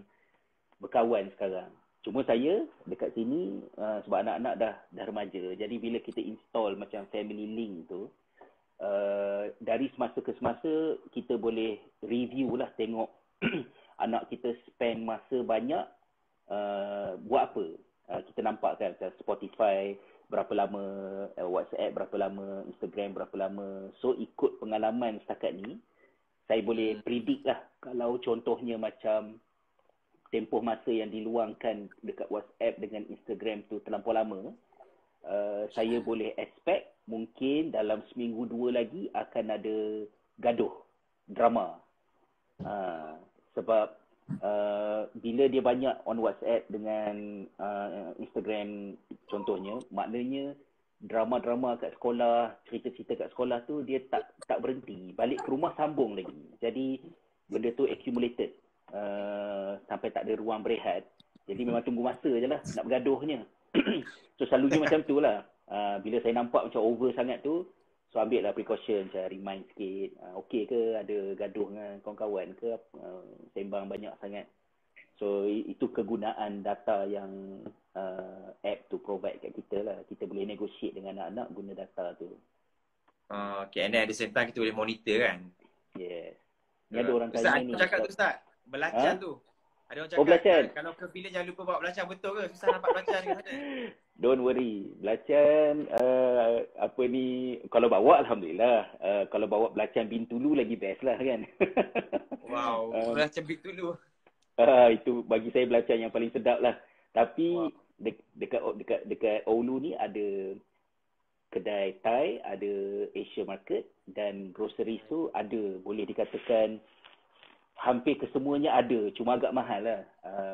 berkawan sekarang. Cuma saya dekat sini sebab anak-anak dah remaja. Jadi bila kita install macam family link tu, dari semasa ke semasa kita boleh review lah, tengok anak kita spend masa banyak buat apa. Kita nampak kan macam Spotify berapa lama, WhatsApp berapa lama, Instagram berapa lama. So ikut pengalaman setakat ni, saya boleh predict lah kalau contohnya macam tempoh masa yang diluangkan dekat WhatsApp dengan Instagram tu terlampau lama, saya boleh expect mungkin dalam seminggu 2 lagi akan ada gaduh, drama. Sebab bila dia banyak on WhatsApp dengan Instagram contohnya, maknanya drama-drama kat sekolah, cerita-cerita kat sekolah tu dia tak berhenti. Balik ke rumah sambung lagi. Jadi benda tu accumulated. Sampai tak ada ruang berehat. Jadi memang tunggu masa je lah nak bergaduhnya. So selalunya macam tu lah. Bila saya nampak macam over sangat tu, so ambil lah precaution, macam remind sikit. Okey ke ada gaduh dengan kawan-kawan ke, sembang banyak sangat. So itu kegunaan data yang app tu provide kat kita lah. Kita boleh negotiate dengan anak-anak guna data tu. Okay, and then at the same time kita boleh monitor kan. Yes. Ni ada orang tanya ni. Ustaz cakap tu Ustaz, belacan tu. Ada orang cakap belacan. Kalau ke village jangan lupa bawa belacan, betul ke? Susah nampak belacan ke sana? Don't worry. Belacan kalau bawa alhamdulillah. Kalau bawa belacan Bintulu lagi best lah kan. Wow, belacan Bintulu. Itu bagi saya belacan yang paling sedap lah. Tapi dekat Oulu ni ada kedai Thai, ada Asia Market dan groceries tu ada, boleh dikatakan hampir kesemuanya ada, cuma agak mahal lah.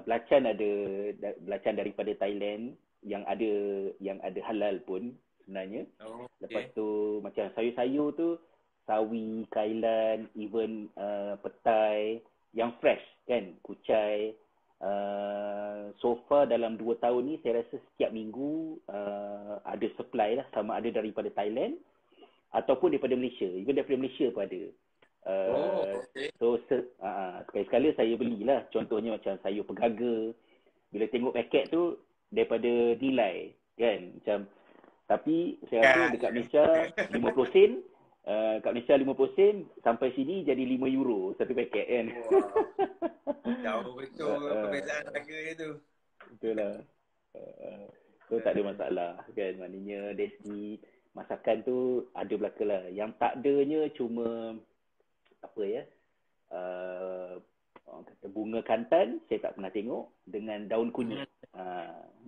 Belacan ada belacan daripada Thailand yang ada halal pun sebenarnya. Lepas tu macam sayur-sayur tu, sawi, kailan, even petai yang fresh kan, kucai. So far dalam 2 tahun ni saya rasa setiap minggu ada supply lah, sama ada daripada Thailand ataupun daripada Malaysia. Even daripada Malaysia pun ada. So sekali-sekala saya belilah. Contohnya macam sayur pegaga, bila tengok paket tu daripada nilai kan, macam, tapi saya rasa dekat Malaysia 50 sen, kat Malaysia 50 sen, sampai sini jadi 5 euro satu paket kan. Jauh betul perbezaan harga dia tu. Betul lah. So tak ada masalah kan. Maknanya dari segi masakan tu ada belaka lah. Yang tak adanya cuma apa ya, orang kata bunga kantan saya tak pernah tengok, dengan daun kunyit.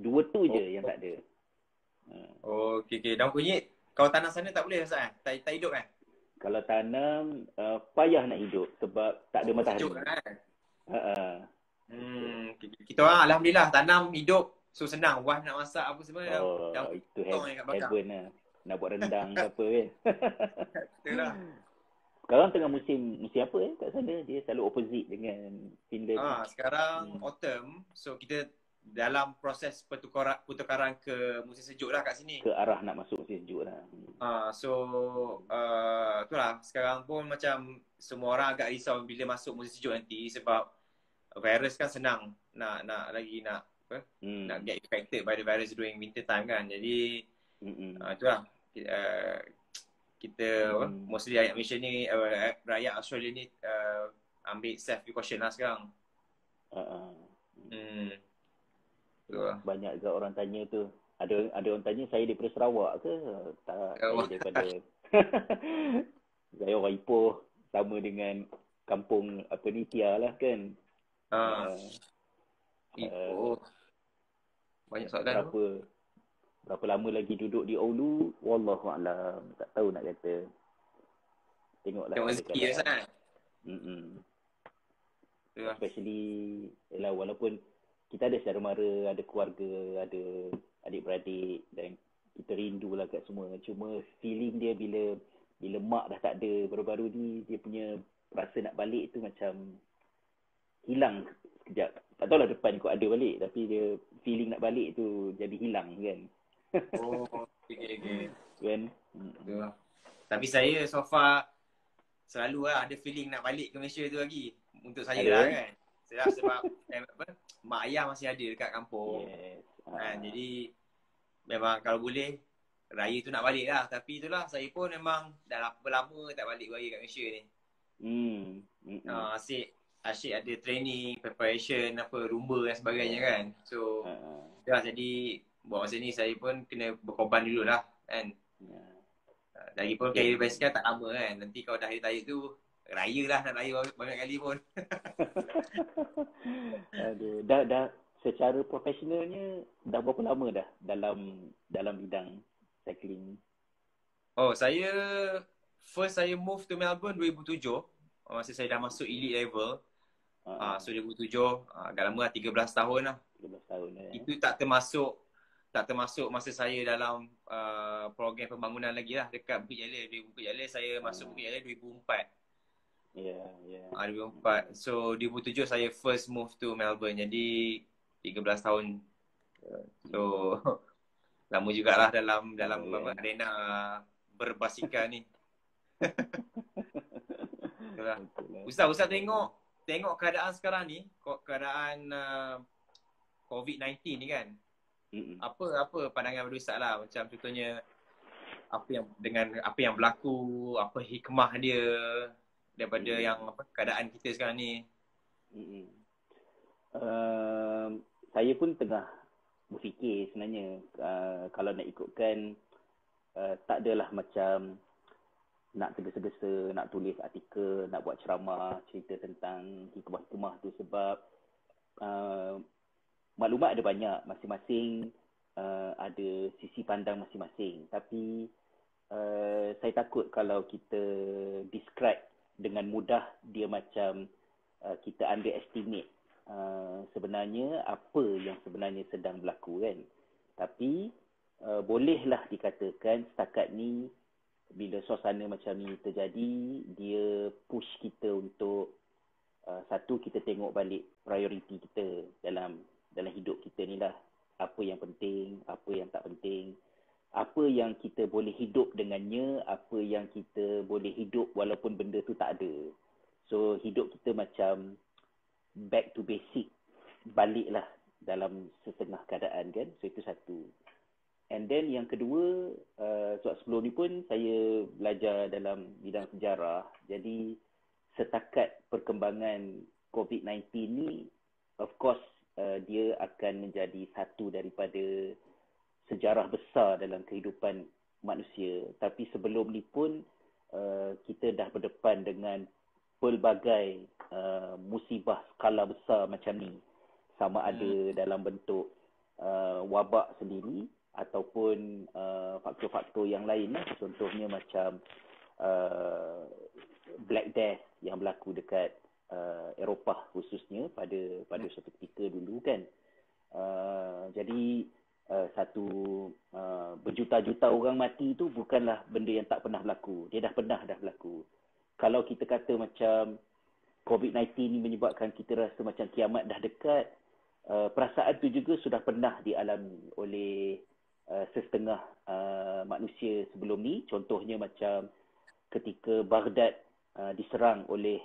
Dua tu je yang tak ada. Okay. Daun kunyit kalau tanam sana tak boleh Ustaz? Tak hidup kan? Kalau tanam payah nak hidup sebab tak ada matahari. Sejuk kan? Kita orang alhamdulillah tanam hidup, so senang. Wife nak masak apa semua itu heaven lah. Nak buat rendang ke apa kan. Betul lah. Sekarang tengah musim apa kat sana? Dia selalu opposite dengan Finland. Sekarang autumn. So kita dalam proses pertukaran ke musim sejuk lah kat sini. Ke arah nak masuk musim sejuk lah. Itulah sekarang pun macam semua orang agak risau bila masuk musim sejuk nanti, sebab virus kan senang nak get affected by the virus during winter time kan. Jadi itulah kita mostly rakyat Malaysia ni, rakyat Australia ni ambil self precaution lah sekarang. Betul. Banyak juga orang tanya tu. Ada orang tanya saya daripada Sarawak ke? Tak, saya daripada saya orang Ipoh, sama dengan kampung apa ni, Tia lah kan. Ah, Uh, banyak soalan tu. berapa lama lagi duduk di Oulu? Wallahualam, tak tahu nak kata. Tengoklah Tengok pada rezeki je keadaan. sangat. Betul. Especially yalah, walaupun kita ada saudara mara, ada keluarga, ada adik-beradik dan kita rindulah kat semua. Cuma feeling dia bila mak dah tak ada baru-baru ni, dia punya rasa nak balik tu macam hilang sekejap. Tak tahulah depan kot ada balik, tapi dia feeling nak balik tu jadi hilang kan. Oh, okay. Kan? Betul. Tapi saya so far selalu lah ada feeling nak balik ke Malaysia tu lagi. Untuk saya Ada, lah kan. Sebab mak ayah masih ada dekat kampung. Yes. Jadi memang kalau boleh raya tu nak balik lah. Tapi itulah, saya pun memang dah lama tak balik raya kat Malaysia ni. Asyik ada training, preparation, rumba dan sebagainya kan. So jadi buat masa ni saya pun kena berkorban dulu lah kan. Lagipun career basikal tak lama kan. Nanti kalau dah retire tu, raya lah, nak raya banyak kali pun. Aduh, dah secara profesionalnya dah berapa lama dah dalam bidang cycling? Oh, saya move to Melbourne 2007. Masa saya dah masuk elite level. So 2007, dah lama lah, 13 tahun lah. 13 tahun Itu tak termasuk masa saya dalam program pembangunan lagi lah dekat Bukit Jalil. Di Bukit Jalil saya masuk Bukit Jalil 2004. Ya. 2004. So 2007 saya first move to Melbourne. Jadi 13 tahun. So lama jugalah dalam arena berbasikal ni. Ustaz tengok keadaan sekarang ni, keadaan COVID-19 ni kan. Apa pandangan Ustaz lah, macam contohnya apa yang berlaku, apa hikmah dia daripada yang keadaan kita sekarang ni. Saya pun tengah berfikir sebenarnya, kalau nak ikutkan, tak adalah macam nak tergesa-gesa, nak tulis artikel, nak buat ceramah, cerita tentang hikmah-hikmah tu, sebab maklumat ada banyak, masing-masing ada sisi pandang masing-masing. Tapi saya takut kalau kita describe dengan mudah, dia macam kita underestimate sebenarnya apa yang sebenarnya sedang berlaku kan. Tapi bolehlah dikatakan setakat ni, bila suasana macam ni terjadi, dia push kita untuk satu, kita tengok balik prioriti kita dalam hidup kita ni lah. Apa yang penting, apa yang tak penting, apa yang kita boleh hidup dengannya, apa yang kita boleh hidup walaupun benda tu tak ada. So hidup kita macam back to basic, baliklah dalam setengah keadaan kan. So itu satu. And then yang kedua, sebab sebelum ni pun saya belajar dalam bidang sejarah. Jadi setakat perkembangan COVID-19 ni, of course dia akan menjadi satu daripada sejarah besar dalam kehidupan manusia. Tapi sebelum ni pun kita dah berdepan dengan pelbagai musibah skala besar macam ni. Sama ada dalam bentuk wabak sendiri, ataupun faktor-faktor yang lain lah. Contohnya macam Black Death yang berlaku dekat Eropah khususnya pada suatu ketika dulu kan. Jadi satu berjuta-juta orang mati tu bukanlah benda yang tak pernah berlaku. Dia dah berlaku. Kalau kita kata macam COVID-19 ni menyebabkan kita rasa macam kiamat dah dekat, perasaan tu juga sudah pernah dialami oleh setengah manusia sebelum ni. Contohnya macam ketika Baghdad diserang oleh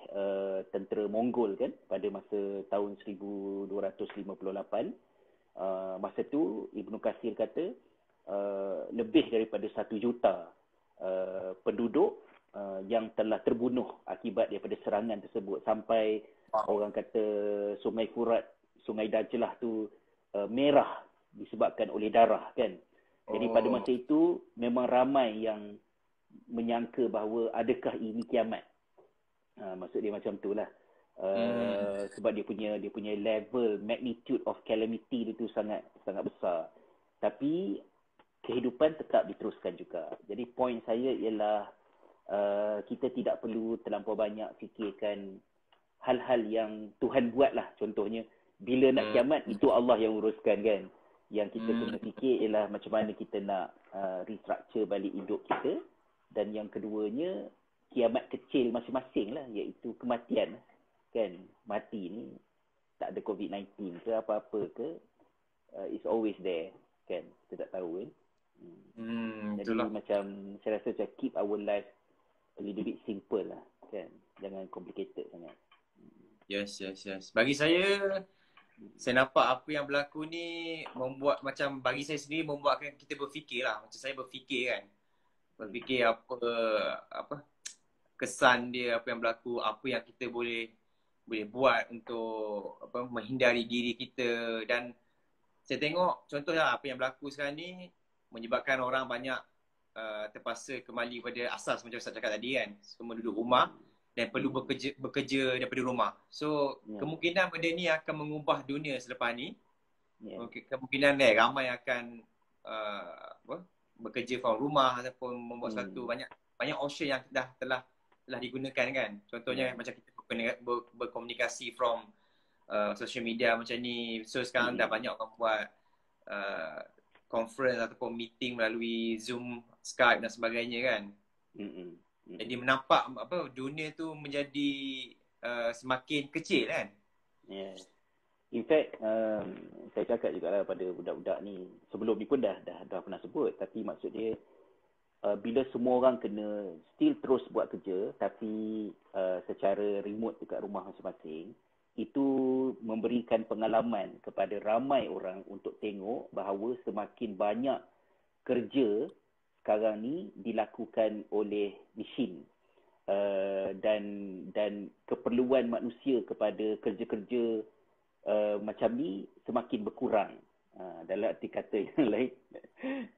tentera Mongol kan, pada masa tahun 1258. Masa tu Ibnu Katsir kata lebih daripada 1 juta penduduk yang telah terbunuh akibat daripada serangan tersebut. Sampai orang kata Sungai Furat, Sungai Dajlah tu merah disebabkan oleh darah kan. Jadi pada masa itu memang ramai yang menyangka bahawa adakah ini kiamat. Maksud dia macam tu lah. Sebab dia punya level magnitude of calamity itu sangat sangat besar. Tapi kehidupan tetap diteruskan juga. Jadi poin saya ialah kita tidak perlu terlampau banyak fikirkan hal-hal yang Tuhan buat lah. Contohnya bila nak kiamat itu Allah yang uruskan kan. Yang kita kena fikir ialah macam mana kita nak restructure balik hidup kita. Dan yang keduanya kiamat kecil masing-masing lah, iaitu kematian kan. Mati ni tak ada COVID-19 ke apa-apa ke, it's always there kan, kita tak tahu kan. Jadi itulah. Macam saya rasa macam keep our life a little bit simple lah kan, jangan complicated sangat. Yes. Bagi saya nampak apa yang berlaku ni membuat, macam bagi saya sendiri membuatkan kita berfikir lah. Macam saya berfikir kan, berfikir apa kesan dia, apa yang berlaku, apa yang kita boleh buat untuk menghindari diri kita. Dan saya tengok contohnya apa yang berlaku sekarang ni menyebabkan orang banyak terpaksa kembali pada asas macam Ustaz cakap tadi kan, semua duduk rumah dan perlu bekerja daripada rumah. So kemungkinan benda ni akan mengubah dunia selepas ni. Kemungkinan ramai akan bekerja from rumah ataupun membuat satu banyak option yang telah digunakan kan. Contohnya macam kita berkomunikasi from social media macam ni. So sekarang dah banyak orang buat conference ataupun meeting melalui Zoom, Skype dan sebagainya kan. Jadi menampak dunia tu menjadi semakin kecil kan. In fact, saya cakap juga lah pada budak-budak ni, sebelum ni pun dah pernah sebut, tapi maksud dia bila semua orang kena still terus buat kerja tapi secara remote dekat rumah masing-masing, itu memberikan pengalaman kepada ramai orang untuk tengok bahawa semakin banyak kerja sekarang ni dilakukan oleh mesin, dan keperluan manusia kepada kerja-kerja macam ni semakin berkurang. Dalam arti kata yang lain,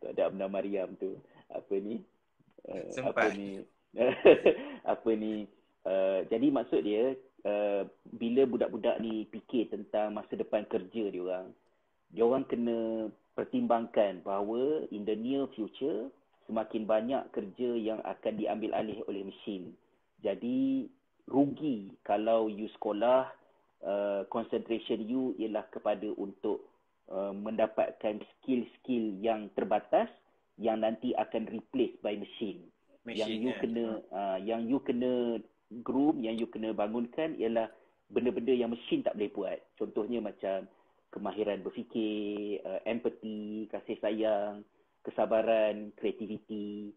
tak ada Abna Mariam tu jadi maksud dia bila budak-budak ni fikir tentang masa depan kerja dia orang kena pertimbangkan bahawa in the near future semakin banyak kerja yang akan diambil alih oleh mesin. Jadi rugi kalau you sekolah, concentration you ialah kepada untuk mendapatkan skill-skill yang terbatas yang nanti akan replace by machine. Yang you kena groom, yang you kena bangunkan ialah benda-benda yang mesin tak boleh buat. Contohnya macam kemahiran berfikir, empathy, kasih sayang, kesabaran, kreativiti,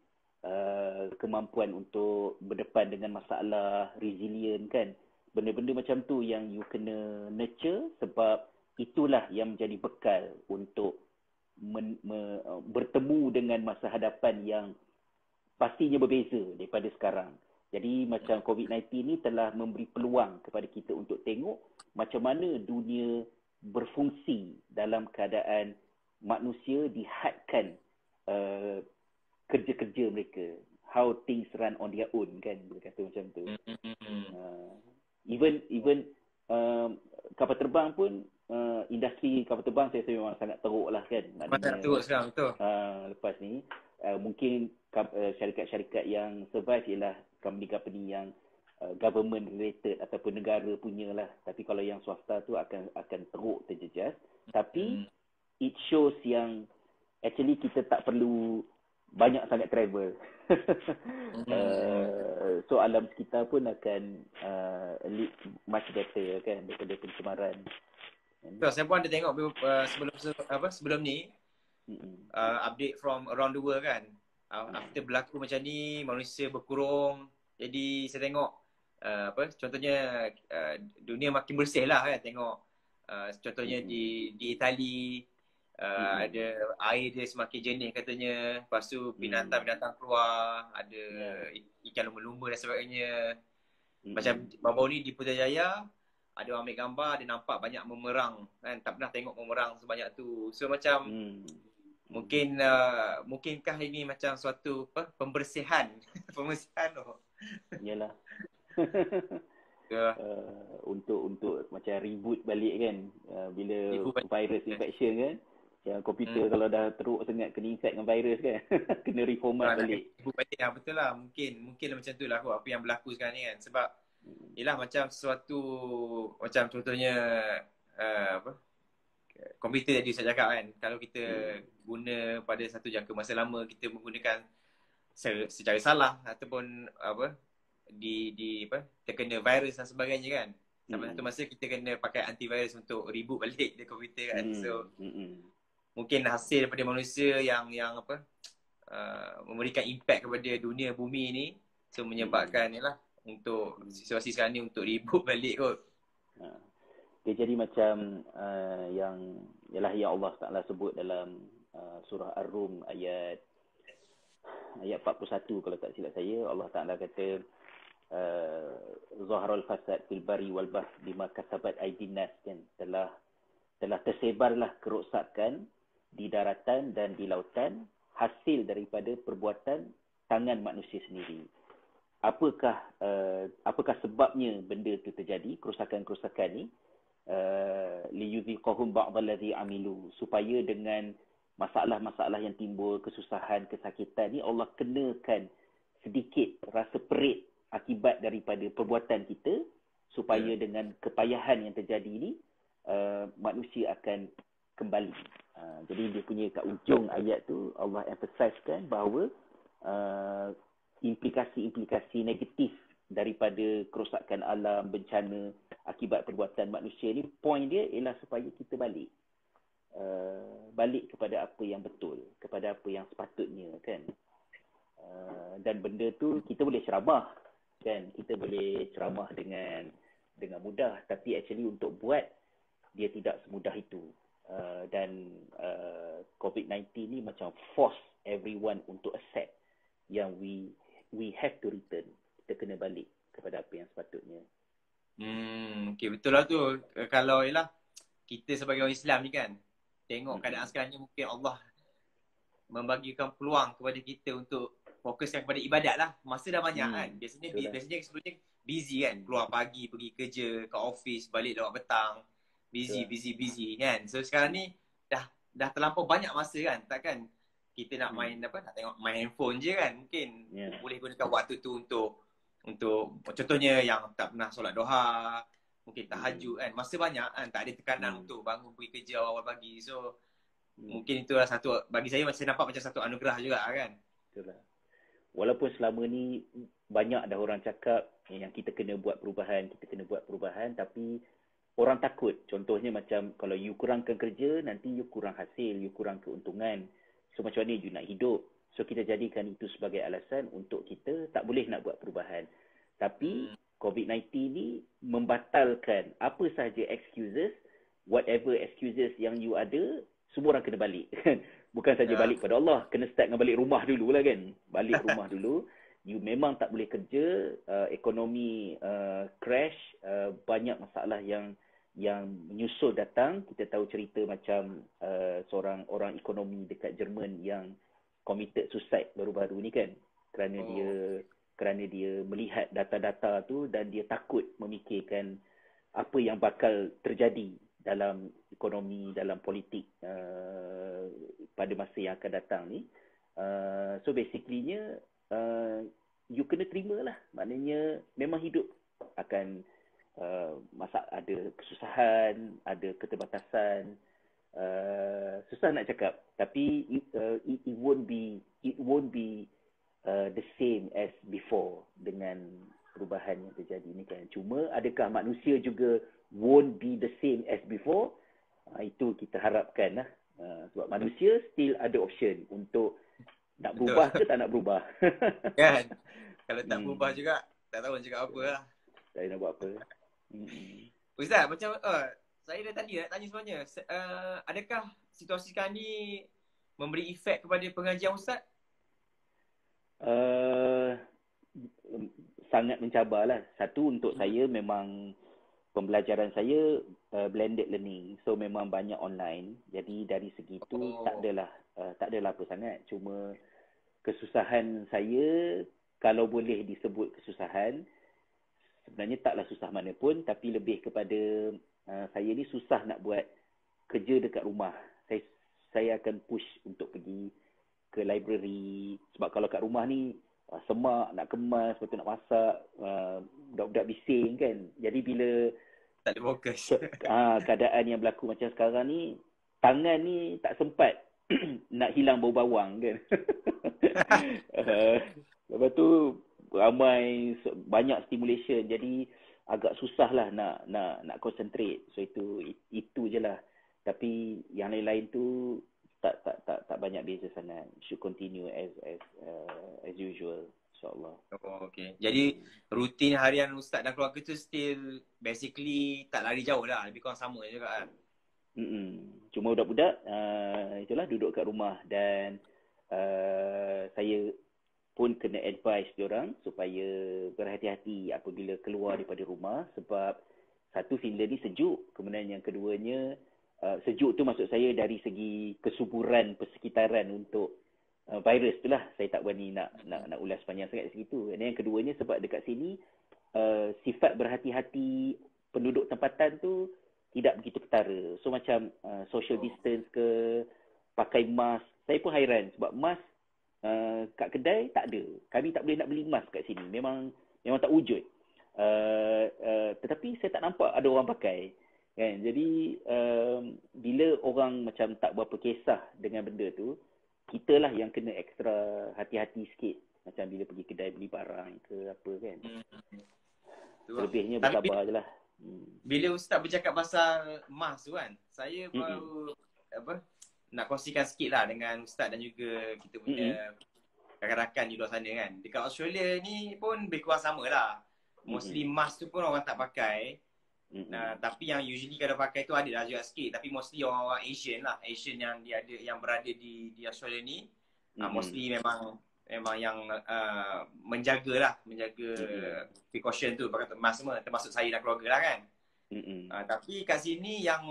kemampuan untuk berdepan dengan masalah, resilient kan. Benda-benda macam tu yang you kena nurture, sebab itulah yang menjadi bekal untuk bertemu dengan masa hadapan yang pastinya berbeza daripada sekarang. Jadi macam COVID-19 ni telah memberi peluang kepada kita untuk tengok macam mana dunia berfungsi dalam keadaan manusia dihadkan kerja-kerja mereka, how things run on their own kan, boleh kata macam tu. Even kapal terbang pun, industri kapal terbang saya rasa memang sangat teruk lah kan. Sangat teruk sekarang, betul. Lepas ni mungkin syarikat-syarikat yang survive ialah company-company yang government related ataupun negara punya lah. Tapi kalau yang swasta tu akan teruk terjejas. Tapi it shows yang actually kita tak perlu banyak sangat travel. So alam sekitar pun akan much better kan daripada pencemaran. So, saya pun ada tengok sebelum ni update from around the world kan. After berlaku macam ni, manusia berkurung. Jadi saya tengok contohnya dunia makin bersih lah kan. Tengok contohnya di Itali, ada air dia semakin jernih katanya. Lepas tu binatang-binatang keluar, ada ikan lumba-lumba dan sebagainya. Macam baru ni di Putrajaya ada orang ambil gambar, dia nampak banyak memerang kan, tak pernah tengok memerang sebanyak tu. So macam mungkinkah ini macam suatu pembersihan pembersihan tu. Yalah. Ya. Untuk macam reboot balik kan, bila Reboot balik. virus infection kan, yang komputer kalau dah teruk sangat kena infect dengan virus kan, kena reformat balik. Reboot balik betul lah, mungkin macam tu lah kot apa yang berlaku sekarang ni kan. Sebab yelah macam sesuatu macam contohnya komputer tadi saya cakap kan, kalau kita guna pada satu jangka masa lama, kita menggunakan secara salah ataupun terkena virus dan sebagainya kan. Sampai satu masa kita kena pakai antivirus untuk reboot balik the komputer kan. So mungkin hasil daripada manusia yang memberikan impact kepada dunia bumi ni, so menyebabkan untuk situasi sekarang ni untuk reboot balik kot. Dia jadi macam yang Allah Ta'ala sebut dalam surah Ar-Rum ayat 41 kalau tak silap saya. Allah Ta'ala kata Zaharul fasad fil bari wal bahr bima kasabat aydin nas, kan, telah tersebarlah kerosakan di daratan dan di lautan hasil daripada perbuatan tangan manusia sendiri. Apakah sebabnya benda itu terjadi, kerosakan-kerosakan ni? Liyuziqahum ba'dallazi amilu, supaya dengan masalah-masalah yang timbul, kesusahan, kesakitan ni, Allah kenakan sedikit rasa perit akibat daripada perbuatan kita, supaya dengan kepayahan yang terjadi ni manusia akan kembali. Jadi dia punya kat ujung ayat tu Allah emphasizekan bahawa implikasi-implikasi negatif daripada kerosakan alam, bencana akibat perbuatan manusia ni, point dia ialah supaya kita balik kepada apa yang betul, kepada apa yang sepatutnya, kan. Dan benda tu kita boleh ceramah, kan, kita boleh ceramah dengan mudah, tapi actually untuk buat dia tidak semudah itu. Dan COVID-19 ni macam force everyone untuk accept yang we have to return, kita kena balik kepada apa yang sepatutnya. Okay, betul lah tu. Kalau kita sebagai orang Islam ni kan, tengok keadaan sekarang ni, mungkin Allah membagikan peluang kepada kita untuk fokuskan kepada ibadat lah. Masa dah banyak kan. Biasanya sebelumnya busy kan, keluar pagi pergi kerja, ke office, balik lewat petang, busy kan. So sekarang ni dah terlampau banyak masa kan. Takkan kita nak main nak tengok main handphone je kan. Mungkin boleh gunakan waktu tu untuk contohnya yang tak pernah solat duha, mungkin tahajud kan. Masa banyak kan, tak ada tekanan untuk bangun pergi kerja awal pagi. So mungkin itulah satu, bagi saya masih nampak macam satu anugerah juga kan. Betul lah. Walaupun selama ni banyak dah orang cakap yang kita kena buat perubahan, tapi orang takut. Contohnya macam kalau you kurangkan kerja, nanti you kurang hasil, you kurang keuntungan. So macam mana you nak hidup? So kita jadikan itu sebagai alasan untuk kita tak boleh nak buat perubahan. Tapi COVID-19 ni membatalkan apa sahaja excuses, whatever excuses yang you ada, semua orang kena balik. Bukan saja balik pada Allah, kena start dengan balik rumah dulu lah kan. Balik rumah dulu. You memang tak boleh kerja, ekonomi crash, banyak masalah yang menyusul datang. Kita tahu cerita macam seorang orang ekonomi dekat Jerman yang committed suicide baru-baru ni kan. Kerana dia melihat data-data tu dan dia takut memikirkan apa yang bakal terjadi dalam ekonomi, dalam politik pada masa yang akan datang ni. So basically-nya you kena terima lah. Maknanya memang hidup akan ada kesusahan, ada keterbatasan. Susah nak cakap, tapi it won't be the same as before dengan perubahan yang terjadi ni kan. Cuma adakah manusia juga won't be the same as before? Itu kita harapkan lah. Sebab manusia still ada option untuk nak berubah ke tak nak berubah. Kan? Kalau tak berubah juga, tak tahu nak cakap apa lah. Tak nak buat apa. Ustaz, macam saya dah tadi nak tanya sebenarnya, adakah situasi sekarang ni memberi efek kepada pengajian Ustaz? Sangat mencabarlah. Satu, untuk saya memang pembelajaran saya blended learning. So memang banyak online. Jadi dari segi tu tak adalah apa sangat. Cuma kesusahan saya, kalau boleh disebut kesusahan, sebenarnya taklah susah mana pun, tapi lebih kepada saya ni susah nak buat kerja dekat rumah. Saya akan push untuk pergi ke library, sebab kalau kat rumah ni semak, nak kemas, lepas tu nak masak, budak-budak bising kan. Jadi bila Tak ada fokus. keadaan yang berlaku macam sekarang ni, tangan ni tak sempat nak hilang bau bawang kan. Lepas tu ramai, banyak stimulation, jadi agak susah lah nak concentrate. So itu je lah. Tapi yang lain-lain tu tak banyak beza sangat. Should continue as usual, insyaAllah. Oh, okay. Jadi rutin harian Ustaz dan keluarga tu still basically tak lari jauh lah. Lebih kurang sama je kan. Cuma budak-budak itulah duduk kat rumah, dan saya pun kena advise diorang supaya berhati-hati apabila keluar daripada rumah, sebab satu, Finland ni sejuk. Kemudian yang keduanya, sejuk tu maksud saya dari segi kesuburan persekitaran untuk virus tu lah. Saya tak berani nak ulas panjang sangat dari situ. Dan yang keduanya, sebab dekat sini sifat berhati-hati penduduk tempatan tu tidak begitu ketara. So macam social distance ke, pakai mask. Saya pun hairan sebab mask kat kedai tak ada. Kami tak boleh nak beli mask kat sini. Memang tak wujud. Tetapi saya tak nampak ada orang pakai. Kan? Jadi bila orang macam tak berapa kisah dengan benda tu, kita lah yang kena ekstra hati-hati sikit. Macam bila pergi kedai beli barang ke apa kan. Selebihnya bersabar je lah. Bila Ustaz bercakap pasal mask tu kan, saya baru nak kongsikan sikit lah dengan Ustaz dan juga kita punya rakan-rakan di luar sana kan. Dekat Australia ni pun lebih kurang sama lah. Mostly mask tu pun orang tak pakai. Tapi yang usually kalau pakai tu ada lah juga sikit. Tapi mostly orang-orang Asian lah. Asian yang berada di Australia ni. Mostly memang yang menjaga precaution tu, pakai mask semua, termasuk saya dan keluarga lah kan. Tapi kat sini yang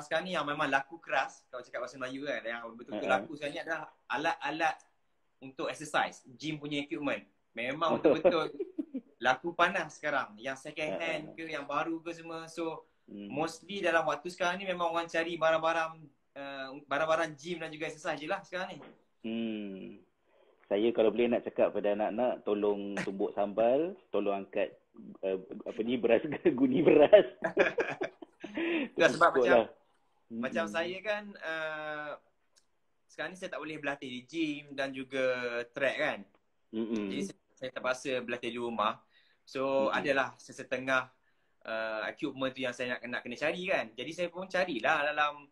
sekarang ni yang memang laku keras, kalau cakap bahasa Melayu kan, yang betul-betul laku sekarang ni adalah alat-alat untuk exercise, gym punya equipment. Memang betul-betul laku panas sekarang. Yang second hand ke, yang baru ke semua. So mostly dalam waktu sekarang ni memang orang cari barang-barang gym dan juga exercise je lah sekarang ni. Saya kalau boleh nak cakap pada anak-anak, tolong tumbuk sambal, tolong angkat beras, guni beras. Sebab macam saya kan sekarang ni saya tak boleh berlatih di gym dan juga track kan. Jadi saya terpaksa berlatih di rumah. So adalah sesetengah equipment tu yang saya nak kena cari kan. Jadi saya pun carilah dalam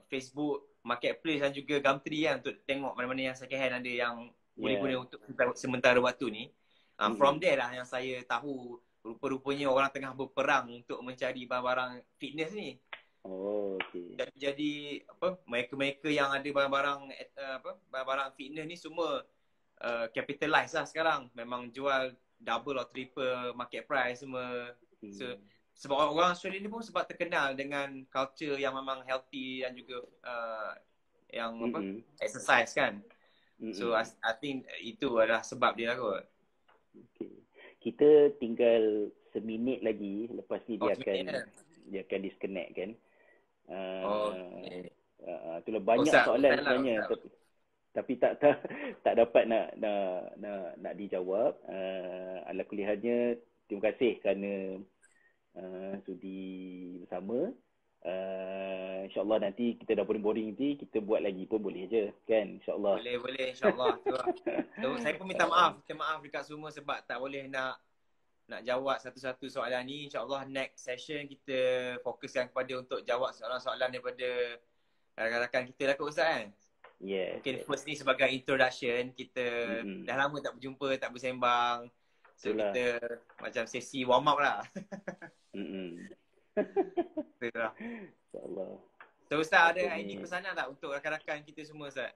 Facebook Marketplace dan juga Gumtree kan, untuk tengok mana-mana yang second hand ada yang boleh guna untuk sementara waktu ni. From there lah yang saya tahu rupa-rupanya orang tengah berperang untuk mencari barang-barang fitness ni. Jadi mereka-mereka yang ada barang-barang fitness ni semua capitalize lah sekarang. Memang jual double or triple market price semua. So, sebab orang Australia ni pun sebab terkenal dengan culture yang memang healthy dan juga exercise kan. So I think itu adalah sebab dia lah kot. Kita tinggal seminit lagi, lepas ni dia akan disconnect kan. Itulah banyak soalan sebenarnya, tapi tak dapat nak dijawab. Ala kuliahnya, terima kasih kerana sudi bersama. InsyaAllah nanti kita dah boring-boring nanti kita buat lagi pun boleh je kan, insyaAllah. Boleh insyaAllah. So, saya pun minta maaf dekat semua sebab tak boleh nak jawab satu-satu soalan ni. InsyaAllah next session kita fokuskan kepada untuk jawab soalan-soalan daripada rakan-rakan kita lah kot Ustaz kan. Mungkin first ni sebagai introduction, kita dah lama tak berjumpa, tak bersembang. So itulah, kita macam sesi warm up lah. Itulah. InsyaAllah. So Ustaz ada ini pesanan tak untuk rakan-rakan kita semua Ustaz?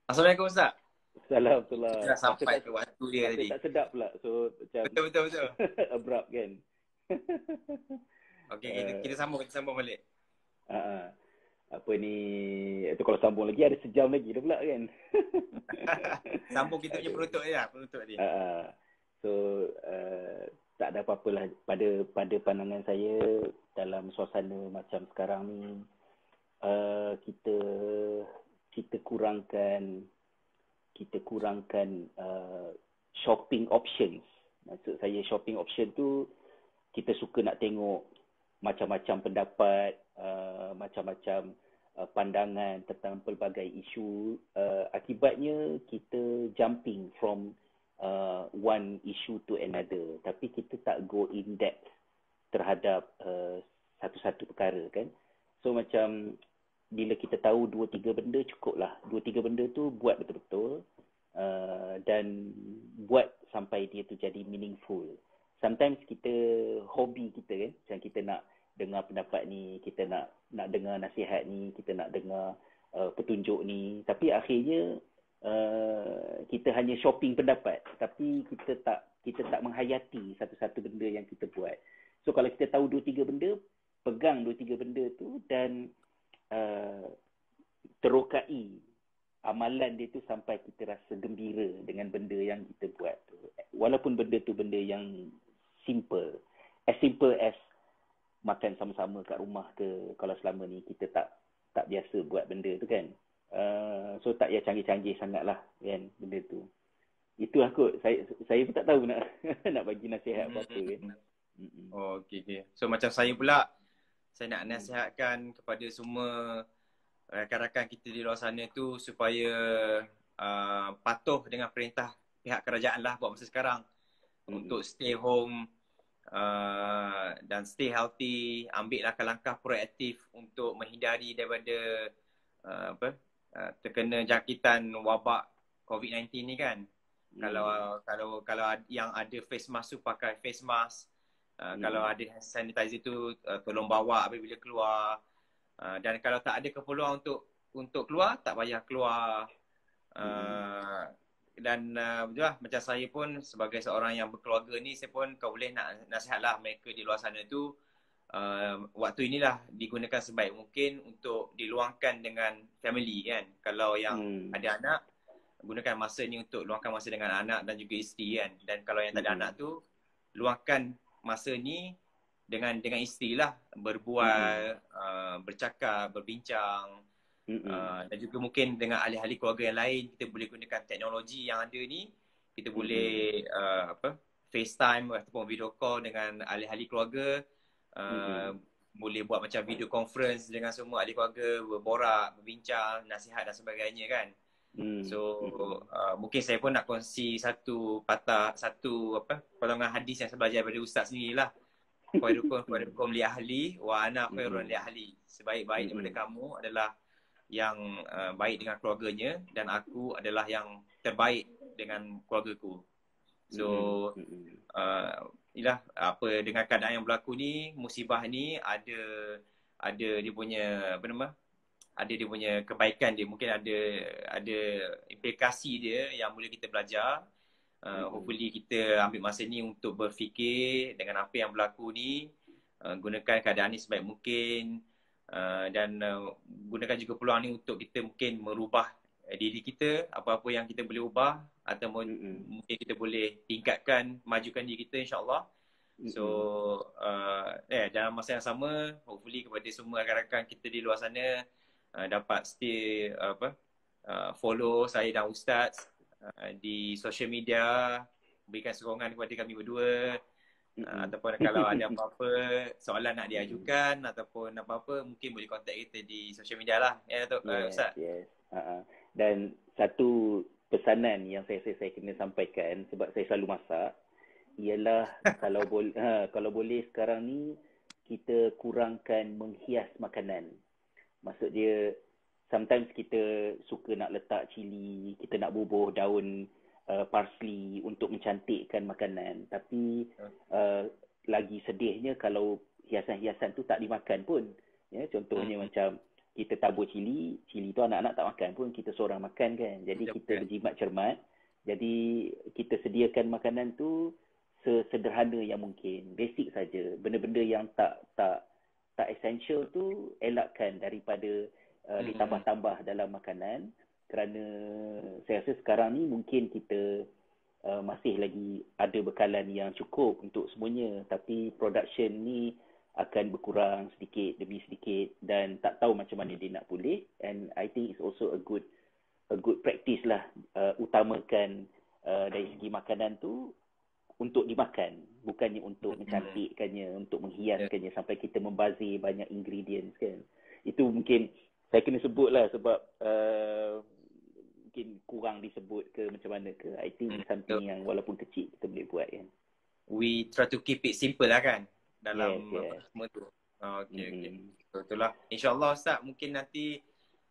Assalamualaikum Ustaz. Salam Kita dah Rasa sampai ke waktu dia rasa tadi. tak sedap pula. So macam Betul. abrupt kan. Okey, kita sambung balik. uh, apa ni, itu kalau sambung lagi ada sejam lagi dah pula kan. Sambung kita punya penutup dia. So tak ada apa-apa lah pada pandangan saya dalam suasana macam sekarang ni, kita kurangkan shopping options. Maksud saya shopping option tu, kita suka nak tengok macam-macam pendapat, macam-macam pandangan tentang pelbagai isu. Akibatnya kita jumping from one issue to another, tapi kita tak go in depth terhadap satu-satu perkara kan. So macam bila kita tahu 2-3 benda, cukup lah 2-3 benda tu buat betul-betul, dan buat sampai dia tu jadi meaningful. Sometimes kita hobi kita kan, macam kita nak dengar pendapat ni, kita nak dengar nasihat ni, kita nak dengar petunjuk ni, tapi akhirnya kita hanya shopping pendapat, tapi kita tak menghayati satu-satu benda yang kita buat. So kalau kita tahu 2-3 benda, pegang 2-3 benda tu dan terokai amalan dia tu sampai kita rasa gembira dengan benda yang kita buat tu. Walaupun benda tu benda yang simple as makan sama-sama kat rumah ke, kalau selama ni kita tak biasa buat benda tu kan. So tak payah canggih-canggih sangat lah kan benda tu. Itu lah kot. Saya pun tak tahu nak nak bagi nasihat apa-apa kan. Oh, okey. So macam saya pula, saya nak nasihatkan kepada semua rakan-rakan kita di luar sana tu supaya patuh dengan perintah pihak kerajaan lah buat masa sekarang. Untuk stay home dan stay healthy. Ambil langkah-langkah proaktif untuk menghindari daripada terkena jangkitan wabak COVID-19 ni kan. Kalau yang ada face mask tu pakai face mask. Kalau ada hand sanitizer tu tolong bawa apabila keluar. Dan kalau tak ada keperluan untuk keluar, tak payah keluar. Dan betul lah, macam saya pun sebagai seorang yang berkeluarga ni, saya pun kau boleh nak nasihatlah mereka di luar sana tu, waktu inilah digunakan sebaik mungkin untuk diluangkan dengan family kan. Kalau yang ada anak, gunakan masa ni untuk luangkan masa dengan anak dan juga isteri kan. Dan kalau yang tak ada anak tu, luangkan masa ni dengan isteri lah, berbual, bercakap, berbincang, dan juga mungkin dengan ahli-ahli keluarga yang lain. Kita boleh gunakan teknologi yang ada ni, kita boleh FaceTime ataupun video call dengan ahli-ahli keluarga, boleh buat macam video conference dengan semua ahli keluarga, berborak, berbincang, nasihat dan sebagainya kan. So mungkin saya pun nak kongsi satu potongan hadis yang saya belajar daripada ustaz sendirilah. Khairukum li ahli wa ana khairun li ahli. Sebaik-baik daripada kamu adalah yang baik dengan keluarganya, dan aku adalah yang terbaik dengan keluargaku. So inilah apa, dengan keadaan yang berlaku ni, musibah ni ada dia punya ada dia punya kebaikan dia, mungkin ada implikasi dia yang boleh kita belajar. Hopefully kita ambil masa ni untuk berfikir dengan apa yang berlaku ni, gunakan keadaan ni sebaik mungkin, dan gunakan juga peluang ni untuk kita mungkin merubah diri kita, apa-apa yang kita boleh ubah, ataupun mungkin kita boleh tingkatkan, majukan diri kita insyaAllah. So dalam masa yang sama, hopefully kepada semua rakan-rakan kita di luar sana dapat stay follow saya dan Ustaz di social media, berikan sokongan kepada kami berdua, ataupun kalau ada apa-apa soalan nak diajukan ataupun apa-apa, mungkin boleh contact kita di social media lah ya, Ustaz. Yes. Dan satu pesanan yang saya kena sampaikan, sebab saya selalu masak, ialah kalau boleh sekarang ni kita kurangkan menghias makanan. Maksud dia, sometimes kita suka nak letak cili, kita nak bubuh daun parsley untuk mencantikkan makanan. Tapi lagi sedihnya kalau hiasan-hiasan tu tak dimakan pun. Ya, contohnya macam kita tabur cili tu anak-anak tak makan pun kita seorang makan kan. Jadi kita berjimat cermat. Jadi kita sediakan makanan tu sesederhana yang mungkin, basic saja. Benda-benda yang tak essential tu elakkan daripada ditambah-tambah dalam makanan, kerana saya rasa sekarang ni mungkin kita masih lagi ada bekalan yang cukup untuk semuanya, tapi production ni akan berkurang sedikit demi sedikit dan tak tahu macam mana dia nak pulih. And I think it's also a good practice lah, utamakan dari segi makanan tu untuk dimakan, bukannya untuk mencantikkannya, untuk menghiaskannya sampai kita membazir banyak ingredients kan. Itu mungkin saya kena sebut lah sebab mungkin kurang disebut ke macam mana ke. I think something yang walaupun kecil kita boleh buat kan. We try to keep it simple lah kan dalam Yes. semua tu. Okay. Betul lah. InsyaAllah Ustaz, mungkin nanti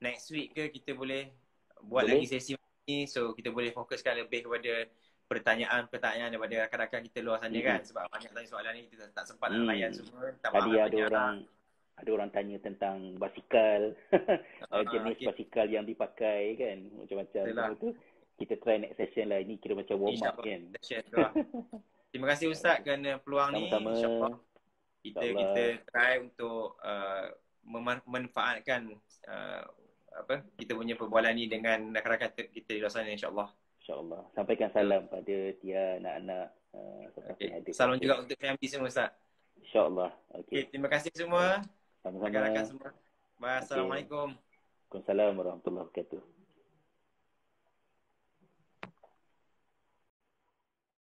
next week ke kita boleh buat lagi sesi ni, so kita boleh fokuskan lebih kepada pertanyaan-pertanyaan daripada rakan-rakan kita luar sana kan, sebab banyak tanya soalan ni kita tak sempat nak layan semua. Tadi ada orang tanya tentang basikal, jenis basikal yang dipakai kan, macam-macam tu. Kita try next session lah, ini kira macam warm up kan. Terima kasih Ustaz kerana peluang ni. InsyaAllah kita try untuk memanfaatkan kita punya perbualan ni dengan rakan-rakan kita di luar sana, insyaAllah. InsyaAllah. Sampaikan salam pada Tia, anak-anak. Salam juga untuk family semua Ustaz. InsyaAllah. Okay. Terima kasih semua. Sama-sama. Rakan-rakan semua. Assalamualaikum. Waalaikumsalam warahmatullahi wabarakatuh.